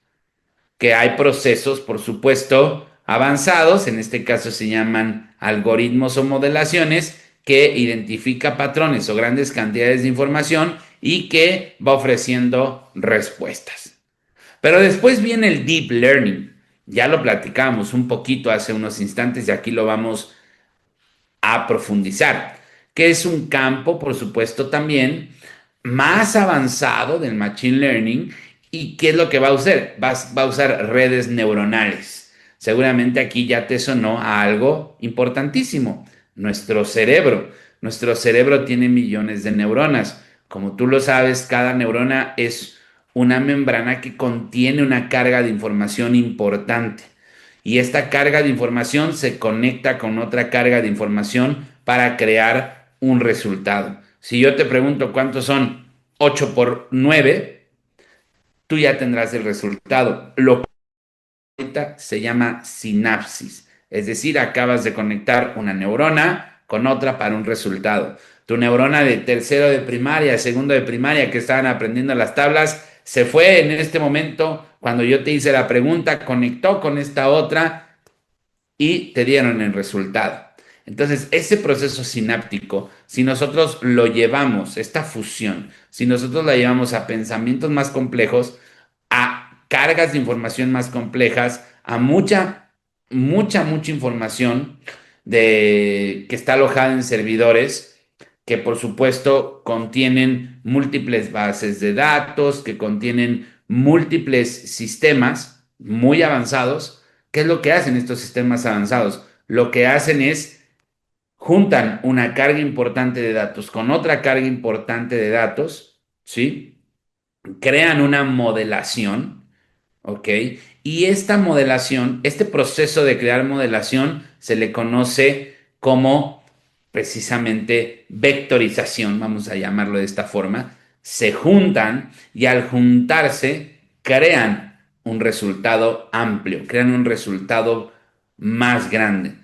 Speaker 3: que hay procesos, por supuesto, avanzados, en este caso se llaman algoritmos o modelaciones, que identifica patrones o grandes cantidades de información y que va ofreciendo respuestas. Pero después viene el Deep Learning. Ya lo platicamos un poquito hace unos instantes y aquí lo vamos a profundizar, que es un campo, por supuesto, también más avanzado del Machine Learning. ¿Y qué es lo que va a usar? Va a usar redes neuronales. Seguramente aquí ya te sonó a algo importantísimo, nuestro cerebro. Nuestro cerebro tiene millones de neuronas. Como tú lo sabes, cada neurona es una membrana que contiene una carga de información importante. Y esta carga de información se conecta con otra carga de información para crear un resultado. Si yo te pregunto cuántos son 8 por 9, tú ya tendrás el resultado. Lo que ahorita se llama sinapsis. Es decir, acabas de conectar una neurona con otra para un resultado. Tu neurona de tercero de primaria, segundo de primaria, que estaban aprendiendo las tablas, se fue en este momento, cuando yo te hice la pregunta, conectó con esta otra y te dieron el resultado. Entonces, ese proceso sináptico, si nosotros lo llevamos, esta fusión, si nosotros la llevamos a pensamientos más complejos, a cargas de información más complejas, a mucha información que está alojada en servidores, que por supuesto contienen múltiples bases de datos, que contienen múltiples sistemas muy avanzados. ¿Qué es lo que hacen estos sistemas avanzados? Lo que hacen es juntan una carga importante de datos con otra carga importante de datos, ¿sí? Crean una modelación, ¿ok? Y esta modelación, este proceso de crear modelación se le conoce como precisamente vectorización, vamos a llamarlo de esta forma. Se juntan y al juntarse crean un resultado amplio, crean un resultado más grande.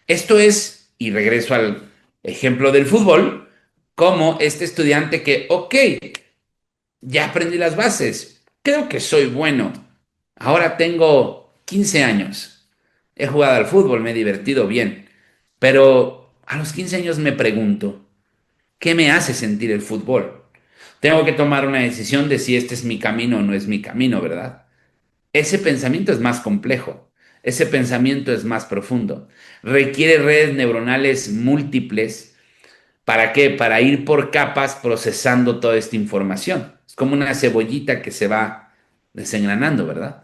Speaker 3: Esto es, y regreso al ejemplo del fútbol, como este estudiante que, ok, ya aprendí las bases, creo que soy bueno. Ahora tengo 15 años. He jugado al fútbol, me he divertido bien. Pero a los 15 años me pregunto, ¿qué me hace sentir el fútbol? Tengo que tomar una decisión de si este es mi camino o no es mi camino, ¿verdad? Ese pensamiento es más complejo. Ese pensamiento es más profundo. Requiere redes neuronales múltiples. ¿Para qué? Para ir por capas procesando toda esta información. Es como una cebollita que se va desengranando, ¿verdad?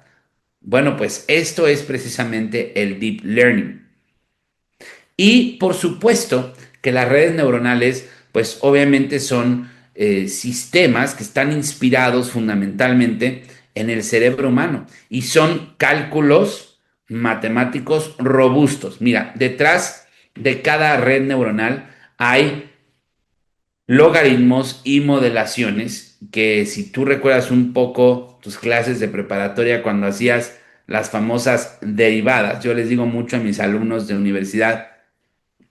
Speaker 3: Bueno, pues esto es precisamente el deep learning. Y por supuesto que las redes neuronales, pues obviamente son sistemas que están inspirados fundamentalmente en el cerebro humano y son cálculos matemáticos robustos. Mira, detrás de cada red neuronal hay logaritmos y modelaciones que si tú recuerdas un poco tus clases de preparatoria cuando hacías las famosas derivadas, yo les digo mucho a mis alumnos de universidad,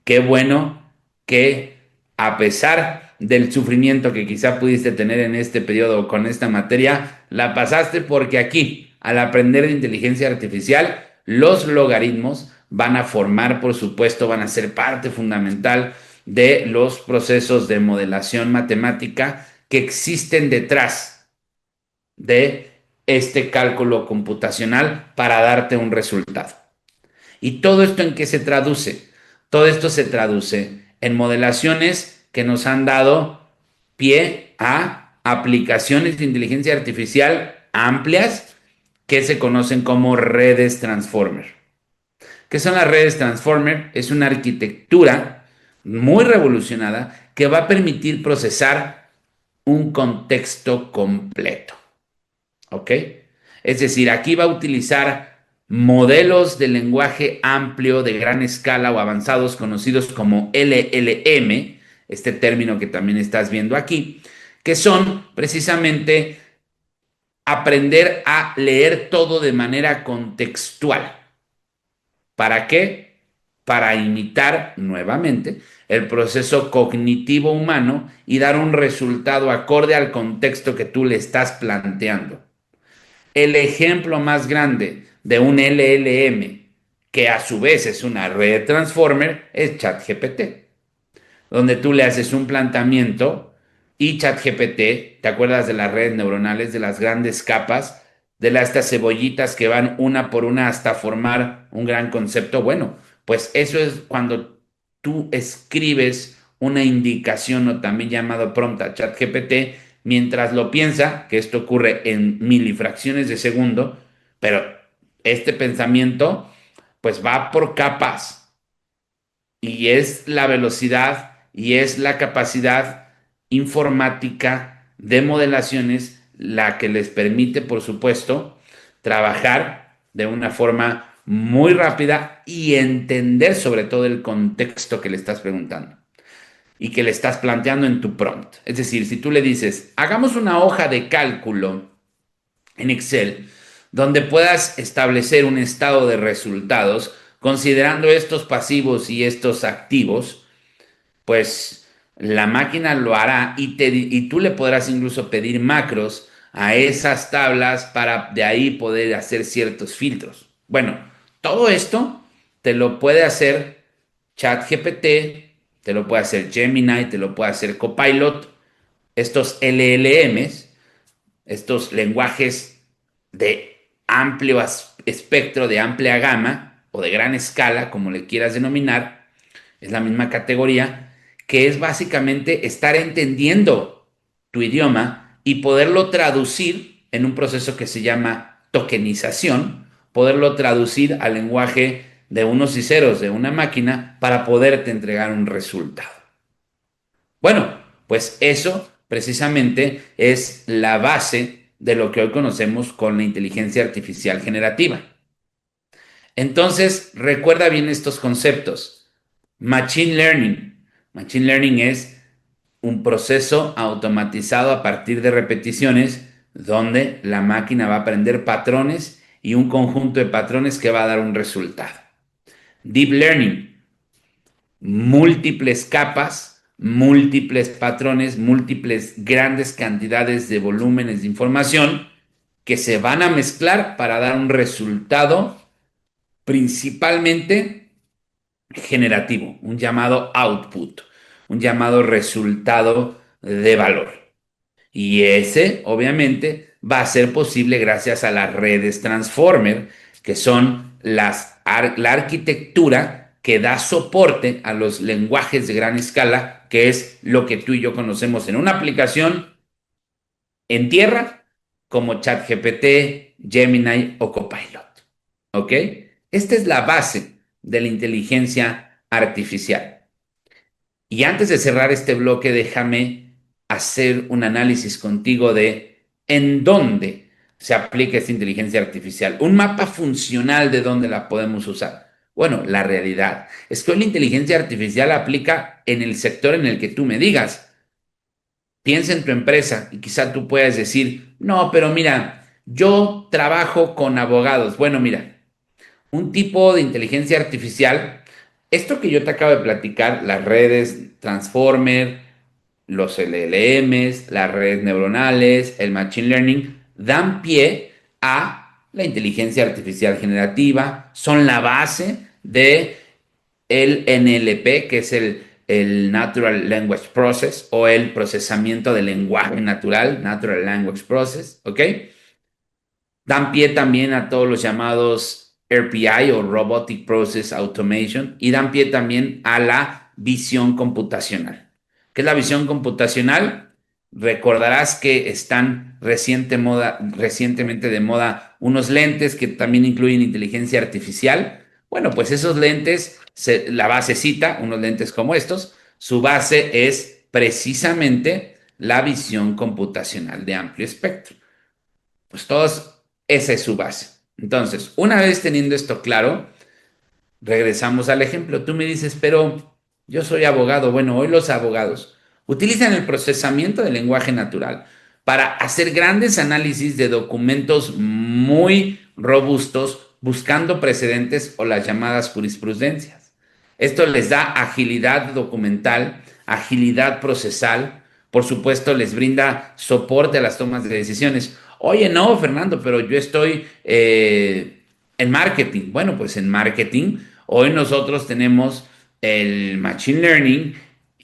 Speaker 3: qué bueno que a pesar del sufrimiento que quizá pudiste tener en este periodo con esta materia, la pasaste porque aquí, al aprender de inteligencia artificial, los logaritmos van a formar, por supuesto, van a ser parte fundamental de los procesos de modelación matemática que existen detrás de este cálculo computacional para darte un resultado. ¿Y todo esto en qué se traduce? Todo esto se traduce en modelaciones que nos han dado pie a aplicaciones de inteligencia artificial amplias que se conocen como redes Transformer. ¿Qué son las redes Transformer? Es una arquitectura muy revolucionada que va a permitir procesar un contexto completo. ¿Ok? Es decir, aquí va a utilizar modelos de lenguaje amplio de gran escala o avanzados conocidos como LLM, este término que también estás viendo aquí, que son precisamente aprender a leer todo de manera contextual. ¿Para qué? Para imitar nuevamente el proceso cognitivo humano y dar un resultado acorde al contexto que tú le estás planteando. El ejemplo más grande de un LLM, que a su vez es una red transformer, es ChatGPT, donde tú le haces un planteamiento y ChatGPT, ¿te acuerdas de las redes neuronales, de las grandes capas, de estas cebollitas que van una por una hasta formar un gran concepto? Bueno, pues eso es cuando tú escribes una indicación o también llamado prompt a ChatGPT, mientras lo piensa, que esto ocurre en milifracciones de segundo, pero este pensamiento pues va por capas y es la velocidad y es la capacidad informática de modelaciones la que les permite, por supuesto, trabajar de una forma muy rápida y entender sobre todo el contexto que le estás preguntando y que le estás planteando en tu prompt. Es decir, si tú le dices, hagamos una hoja de cálculo en Excel donde puedas establecer un estado de resultados considerando estos pasivos y estos activos, pues la máquina lo hará y tú le podrás incluso pedir macros a esas tablas para de ahí poder hacer ciertos filtros. Bueno, todo esto te lo puede hacer ChatGPT, te lo puede hacer Gemini, te lo puede hacer Copilot, estos LLMs, estos lenguajes de amplio espectro, de amplia gama o de gran escala, como le quieras denominar, es la misma categoría, que es básicamente estar entendiendo tu idioma y poderlo traducir en un proceso que se llama tokenización, poderlo traducir al lenguaje de unos y ceros de una máquina para poderte entregar un resultado. Bueno, pues eso precisamente es la base de lo que hoy conocemos con la inteligencia artificial generativa. Entonces, recuerda bien estos conceptos. Machine Learning. Machine Learning es un proceso automatizado a partir de repeticiones donde la máquina va a aprender patrones y un conjunto de patrones que va a dar un resultado. Deep Learning. Múltiples capas, múltiples patrones, múltiples grandes cantidades de volúmenes de información que se van a mezclar para dar un resultado principalmente generativo, un llamado output, un llamado resultado de valor. Y ese, obviamente, va a ser posible gracias a las redes Transformer, que son la arquitectura que da soporte a los lenguajes de gran escala, que es lo que tú y yo conocemos en una aplicación en tierra, como ChatGPT, Gemini o Copilot. ¿Ok? Esta es la base de la inteligencia artificial. Y antes de cerrar este bloque, déjame hacer un análisis contigo de en dónde se aplica esta inteligencia artificial. Un mapa funcional de dónde la podemos usar. Bueno, la realidad es que hoy la inteligencia artificial aplica en el sector en el que tú me digas. Piensa en tu empresa y quizá tú puedas decir, no, pero mira, yo trabajo con abogados. Bueno, mira, un tipo de inteligencia artificial, esto que yo te acabo de platicar, las redes Transformer, los LLMs, las redes neuronales, el Machine Learning, dan pie a la inteligencia artificial generativa, son la base de el NLP, que es el Natural Language Process o el procesamiento del lenguaje natural, Natural Language Process, ¿ok? Dan pie también a todos los llamados RPI o Robotic Process Automation y dan pie también a la visión computacional. ¿Qué es la visión computacional? Recordarás que están recientemente de moda unos lentes que también incluyen inteligencia artificial. Bueno, pues esos lentes, la basecita, unos lentes como estos, su base es precisamente la visión computacional de amplio espectro. Pues esa es su base. Entonces, una vez teniendo esto claro, regresamos al ejemplo. Tú me dices, pero yo soy abogado. Bueno, hoy los abogados utilizan el procesamiento del lenguaje natural para hacer grandes análisis de documentos muy robustos, buscando precedentes o las llamadas jurisprudencias. Esto les da agilidad documental, agilidad procesal, por supuesto les brinda soporte a las tomas de decisiones. Oye, no, Fernando, pero yo estoy en marketing. Bueno, pues en marketing hoy nosotros tenemos el Machine Learning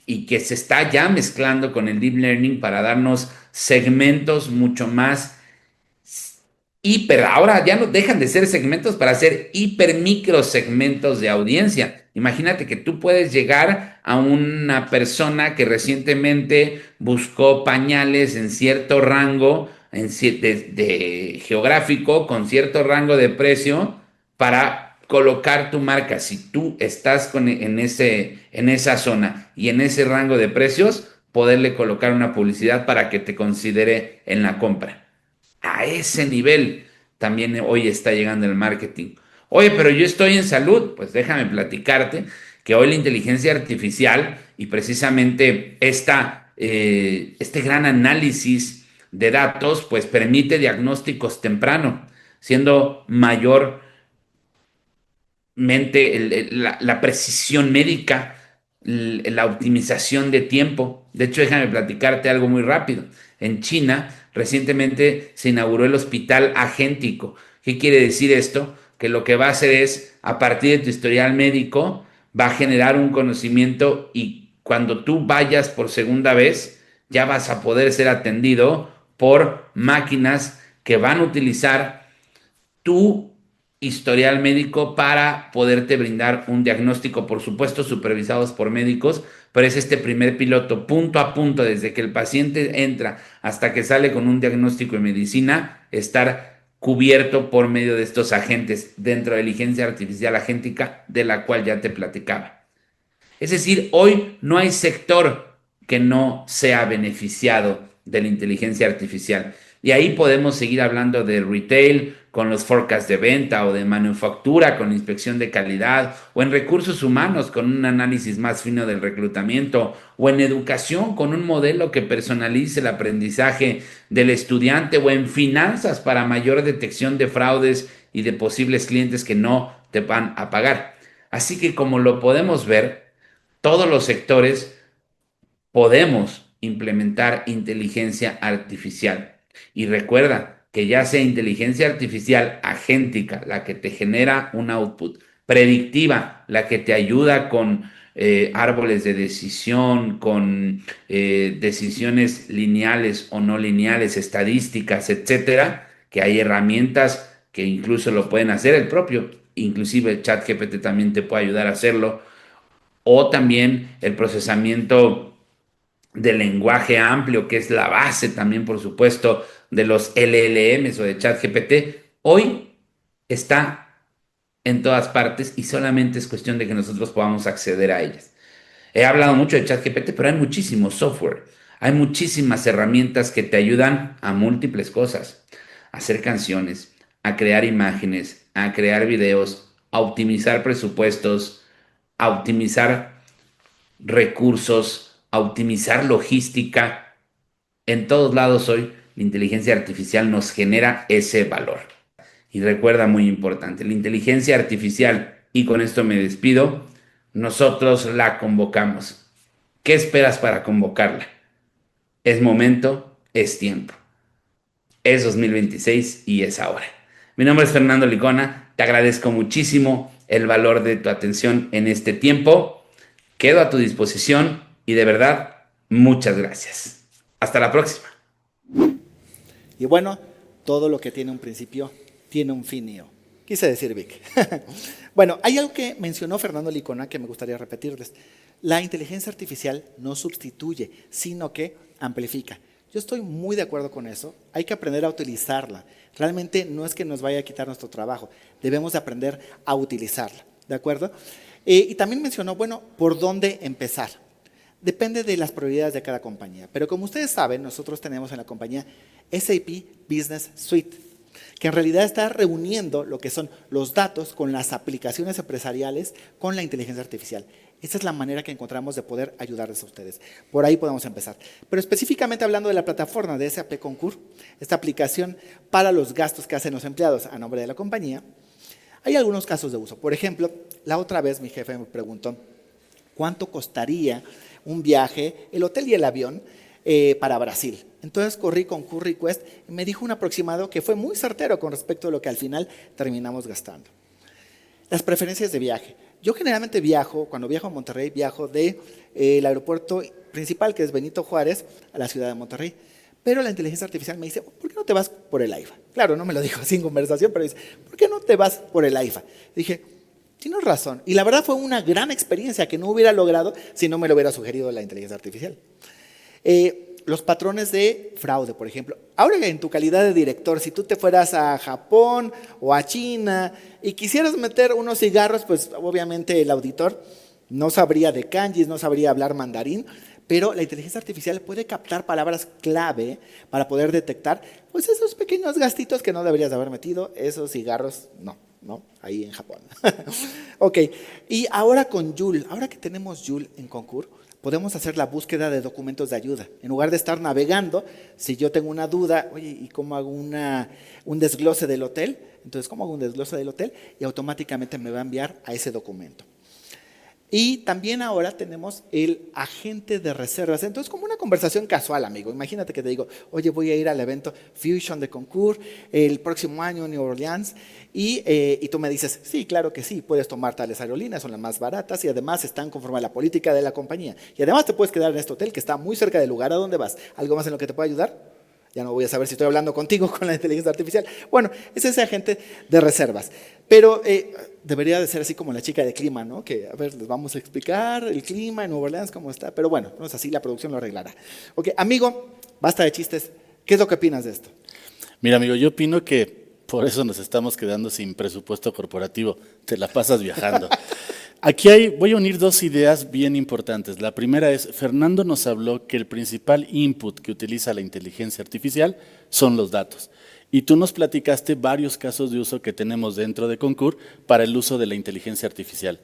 Speaker 3: y que se está ya mezclando con el Deep Learning para darnos segmentos mucho más ahora ya no dejan de ser segmentos para hacer hiper micro segmentos de audiencia. Imagínate que tú puedes llegar a una persona que recientemente buscó pañales en cierto rango geográfico, con cierto rango de precio, colocar tu marca, si tú estás en esa zona y en ese rango de precios, poderle colocar una publicidad para que te considere en la compra. A ese nivel también hoy está llegando el marketing. Oye, pero yo estoy en salud. Pues déjame platicarte que hoy la inteligencia artificial y precisamente este gran análisis de datos, pues permite diagnósticos temprano, siendo mayormente la precisión médica, la optimización de tiempo. De hecho, déjame platicarte algo muy rápido. En China, recientemente se inauguró el hospital agéntico. ¿Qué quiere decir esto? Que lo que va a hacer es, a partir de tu historial médico, va a generar un conocimiento y cuando tú vayas por segunda vez, ya vas a poder ser atendido por máquinas que van a utilizar tu historial médico para poderte brindar un diagnóstico, por supuesto, supervisados por médicos, pero es este primer piloto, punto a punto, desde que el paciente entra hasta que sale con un diagnóstico de medicina, estar cubierto por medio de estos agentes dentro de la inteligencia artificial agéntica de la cual ya te platicaba. Es decir, hoy no hay sector que no sea beneficiado de la inteligencia artificial. Y ahí podemos seguir hablando de retail con los forecasts de venta o de manufactura con inspección de calidad o en recursos humanos con un análisis más fino del reclutamiento o en educación con un modelo que personalice el aprendizaje del estudiante o en finanzas para mayor detección de fraudes y de posibles clientes que no te van a pagar. Así que como lo podemos ver, todos los sectores podemos implementar inteligencia artificial. Y recuerda que ya sea inteligencia artificial agéntica, la que te genera un output, predictiva, la que te ayuda con árboles de decisión, con decisiones lineales o no lineales, estadísticas, etcétera, que hay herramientas que incluso lo pueden hacer el propio, inclusive el ChatGPT también te puede ayudar a hacerlo, o también el procesamiento del lenguaje amplio, que es la base también, por supuesto, de los LLMs o de ChatGPT, hoy está en todas partes y solamente es cuestión de que nosotros podamos acceder a ellas. He hablado mucho de ChatGPT, pero hay muchísimo software, hay muchísimas herramientas que te ayudan a múltiples cosas, a hacer canciones, a crear imágenes, a crear videos, a optimizar presupuestos, a optimizar recursos, a optimizar logística. En todos lados hoy la inteligencia artificial nos genera ese valor. Y recuerda, muy importante, la inteligencia artificial, y con esto me despido, nosotros la convocamos. ¿Qué esperas para convocarla? Es momento, es tiempo. Es 2026 y es ahora. Mi nombre es Fernando Licona, te agradezco muchísimo el valor de tu atención en este tiempo. Quedo a tu disposición y de verdad, muchas gracias. Hasta la próxima.
Speaker 1: Y bueno, todo lo que tiene un principio tiene un fin. Quise decir Vic. Bueno, hay algo que mencionó Fernando Licona que me gustaría repetirles. La inteligencia artificial no sustituye, sino que amplifica. Yo estoy muy de acuerdo con eso. Hay que aprender a utilizarla. Realmente no es que nos vaya a quitar nuestro trabajo. Debemos de aprender a utilizarla. ¿De acuerdo? Y también mencionó, bueno, ¿por dónde empezar? Depende de las prioridades de cada compañía. Pero como ustedes saben, nosotros tenemos en la compañía SAP Business Suite, que en realidad está reuniendo lo que son los datos con las aplicaciones empresariales con la inteligencia artificial. Esa es la manera que encontramos de poder ayudarles a ustedes. Por ahí podemos empezar. Pero específicamente hablando de la plataforma de SAP Concur, esta aplicación para los gastos que hacen los empleados a nombre de la compañía, hay algunos casos de uso. Por ejemplo, la otra vez mi jefe me preguntó cuánto costaría un viaje, el hotel y el avión para Brasil. Entonces corrí con CurryQuest y me dijo un aproximado que fue muy certero con respecto a lo que al final terminamos gastando. Las preferencias de viaje. Yo generalmente viajo, cuando viajo a Monterrey, viajo del aeropuerto principal, que es Benito Juárez, a la ciudad de Monterrey. Pero la inteligencia artificial me dice, ¿por qué no te vas por el AIFA? Claro, no me lo dijo sin conversación, pero dice, ¿por qué no te vas por el AIFA? Dije, tienes razón. Y la verdad fue una gran experiencia que no hubiera logrado si no me lo hubiera sugerido la inteligencia artificial. los patrones de fraude, por ejemplo. Ahora en tu calidad de director, si tú te fueras a Japón o a China y quisieras meter unos cigarros, pues obviamente el auditor no sabría de kanjis, no sabría hablar mandarín, pero la inteligencia artificial puede captar palabras clave para poder detectar pues esos pequeños gastitos que no deberías haber metido, esos cigarros, no, ahí en Japón. Ok, y ahora con Joule, ahora que tenemos Joule en Concur, podemos hacer la búsqueda de documentos de ayuda. En lugar de estar navegando, si yo tengo una duda, oye, ¿y cómo hago un desglose del hotel? Entonces, ¿cómo hago un desglose del hotel? Y automáticamente me va a enviar a ese documento. Y también ahora tenemos el agente de reservas. Entonces, como una conversación casual, amigo. Imagínate que te digo, oye, voy a ir al evento Fusion de Concur el próximo año en New Orleans. Y tú me dices, sí, claro que sí, puedes tomar tales aerolíneas, son las más baratas y además están conforme a la política de la compañía. Y además te puedes quedar en este hotel que está muy cerca del lugar a donde vas. ¿Algo más en lo que te pueda ayudar? Ya no voy a saber si estoy hablando contigo con la inteligencia artificial. Bueno, es ese agente de reservas. Pero debería de ser así como la chica de clima, ¿no? Que, a ver, les vamos a explicar el clima en Nueva Orleans, cómo está. Pero bueno, no es así, la producción lo arreglará. Ok, amigo, basta de chistes. ¿Qué es lo que opinas de esto?
Speaker 2: Mira, amigo, yo opino que por eso nos estamos quedando sin presupuesto corporativo. Te la pasas viajando. Aquí voy a unir dos ideas bien importantes. La primera es, Fernando nos habló que el principal input que utiliza la inteligencia artificial son los datos. Y tú nos platicaste varios casos de uso que tenemos dentro de Concur para el uso de la inteligencia artificial.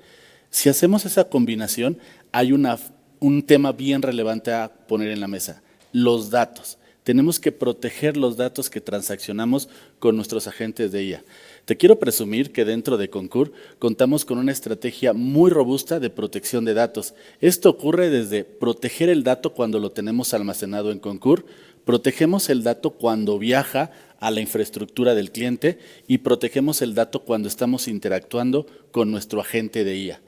Speaker 2: Si hacemos esa combinación, hay un tema bien relevante a poner en la mesa, los datos. Tenemos que proteger los datos que transaccionamos con nuestros agentes de IA. Te quiero presumir que dentro de Concur contamos con una estrategia muy robusta de protección de datos. Esto ocurre desde proteger el dato cuando lo tenemos almacenado en Concur, protegemos el dato cuando viaja a la infraestructura del cliente y protegemos el dato cuando estamos interactuando con nuestro agente de IA.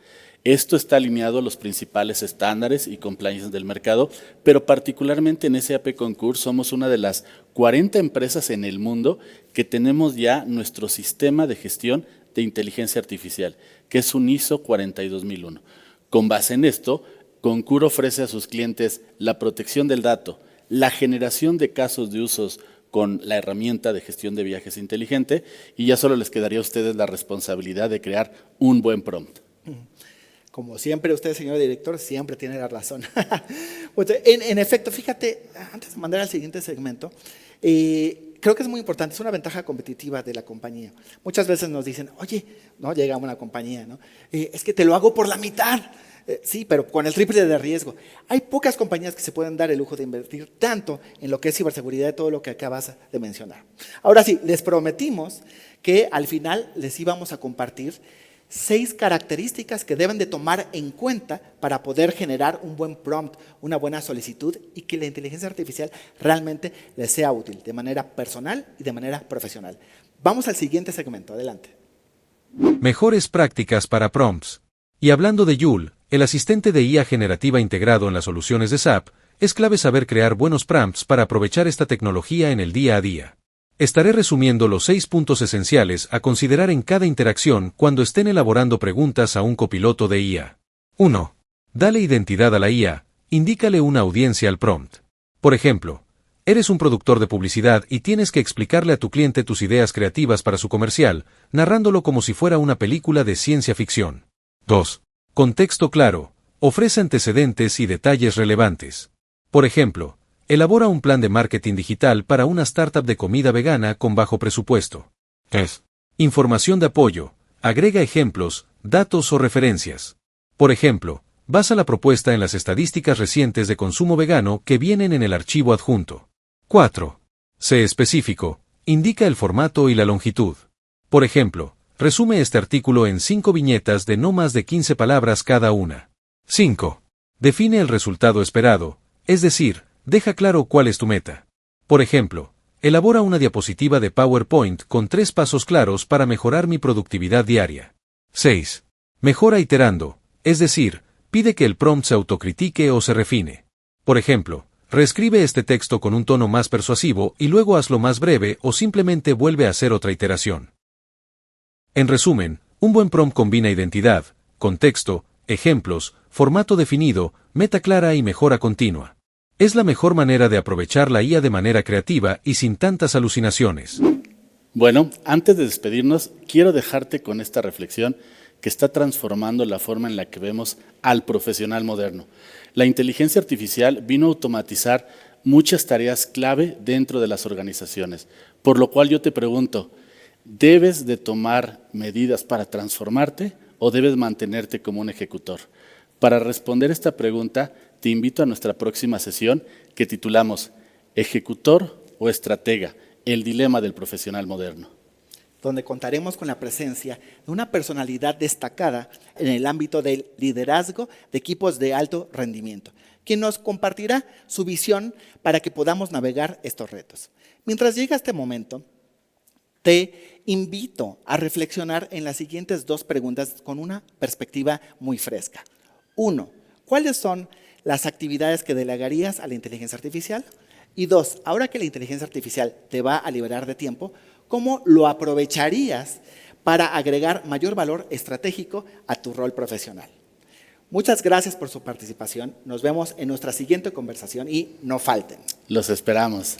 Speaker 2: Esto está alineado a los principales estándares y compliance del mercado, pero particularmente en SAP Concur somos una de las 40 empresas en el mundo que tenemos ya nuestro sistema de gestión de inteligencia artificial, que es un ISO 42001. Con base en esto, Concur ofrece a sus clientes la protección del dato, la generación de casos de usos con la herramienta de gestión de viajes inteligente y ya solo les quedaría a ustedes la responsabilidad de crear un buen prompt.
Speaker 1: Como siempre, usted, señor director, siempre tiene la razón. Pues, en efecto, fíjate, antes de mandar al siguiente segmento, creo que es muy importante, es una ventaja competitiva de la compañía. Muchas veces nos dicen, oye, no llega una compañía, ¿no? Es que te lo hago por la mitad. Sí, pero con el triple de riesgo. Hay pocas compañías que se pueden dar el lujo de invertir tanto en lo que es ciberseguridad y todo lo que acabas de mencionar. Ahora sí, les prometimos que al final les íbamos a compartir 6 características que deben de tomar en cuenta para poder generar un buen prompt, una buena solicitud y que la inteligencia artificial realmente les sea útil de manera personal y de manera profesional. Vamos al siguiente segmento, adelante.
Speaker 4: Mejores prácticas para prompts. Y hablando de Joule, el asistente de IA generativa integrado en las soluciones de SAP, es clave saber crear buenos prompts para aprovechar esta tecnología en el día a día. Estaré resumiendo los 6 puntos esenciales a considerar en cada interacción cuando estén elaborando preguntas a un copiloto de IA. 1. Dale identidad a la IA, indícale una audiencia al prompt. Por ejemplo, eres un productor de publicidad y tienes que explicarle a tu cliente tus ideas creativas para su comercial, narrándolo como si fuera una película de ciencia ficción. 2. Contexto claro, ofrece antecedentes y detalles relevantes. Por ejemplo, elabora un plan de marketing digital para una startup de comida vegana con bajo presupuesto. 3. Información de apoyo, agrega ejemplos, datos o referencias. Por ejemplo, basa la propuesta en las estadísticas recientes de consumo vegano que vienen en el archivo adjunto. 4. Sé específico, indica el formato y la longitud. Por ejemplo, resume este artículo en 5 viñetas de no más de 15 palabras cada una. 5. Define el resultado esperado, es decir, deja claro cuál es tu meta. Por ejemplo, elabora una diapositiva de PowerPoint con 3 pasos claros para mejorar mi productividad diaria. 6. Mejora iterando, es decir, pide que el prompt se autocritique o se refine. Por ejemplo, reescribe este texto con un tono más persuasivo y luego hazlo más breve o simplemente vuelve a hacer otra iteración. En resumen, un buen prompt combina identidad, contexto, ejemplos, formato definido, meta clara y mejora continua. Es la mejor manera de aprovechar la IA de manera creativa y sin tantas alucinaciones.
Speaker 2: Bueno, antes de despedirnos, quiero dejarte con esta reflexión que está transformando la forma en la que vemos al profesional moderno. La inteligencia artificial vino a automatizar muchas tareas clave dentro de las organizaciones, por lo cual yo te pregunto, ¿debes de tomar medidas para transformarte o debes mantenerte como un ejecutor? Para responder esta pregunta, te invito a nuestra próxima sesión que titulamos ¿Ejecutor o estratega? El dilema del profesional moderno.
Speaker 1: Donde contaremos con la presencia de una personalidad destacada en el ámbito del liderazgo de equipos de alto rendimiento, quien nos compartirá su visión para que podamos navegar estos retos. Mientras llega este momento, te invito a reflexionar en las siguientes 2 preguntas con una perspectiva muy fresca. 1. ¿Cuáles son las actividades que delegarías a la inteligencia artificial? Y 2, ahora que la inteligencia artificial te va a liberar de tiempo, ¿cómo lo aprovecharías para agregar mayor valor estratégico a tu rol profesional? Muchas gracias por su participación. Nos vemos en nuestra siguiente conversación y no falten.
Speaker 2: Los esperamos.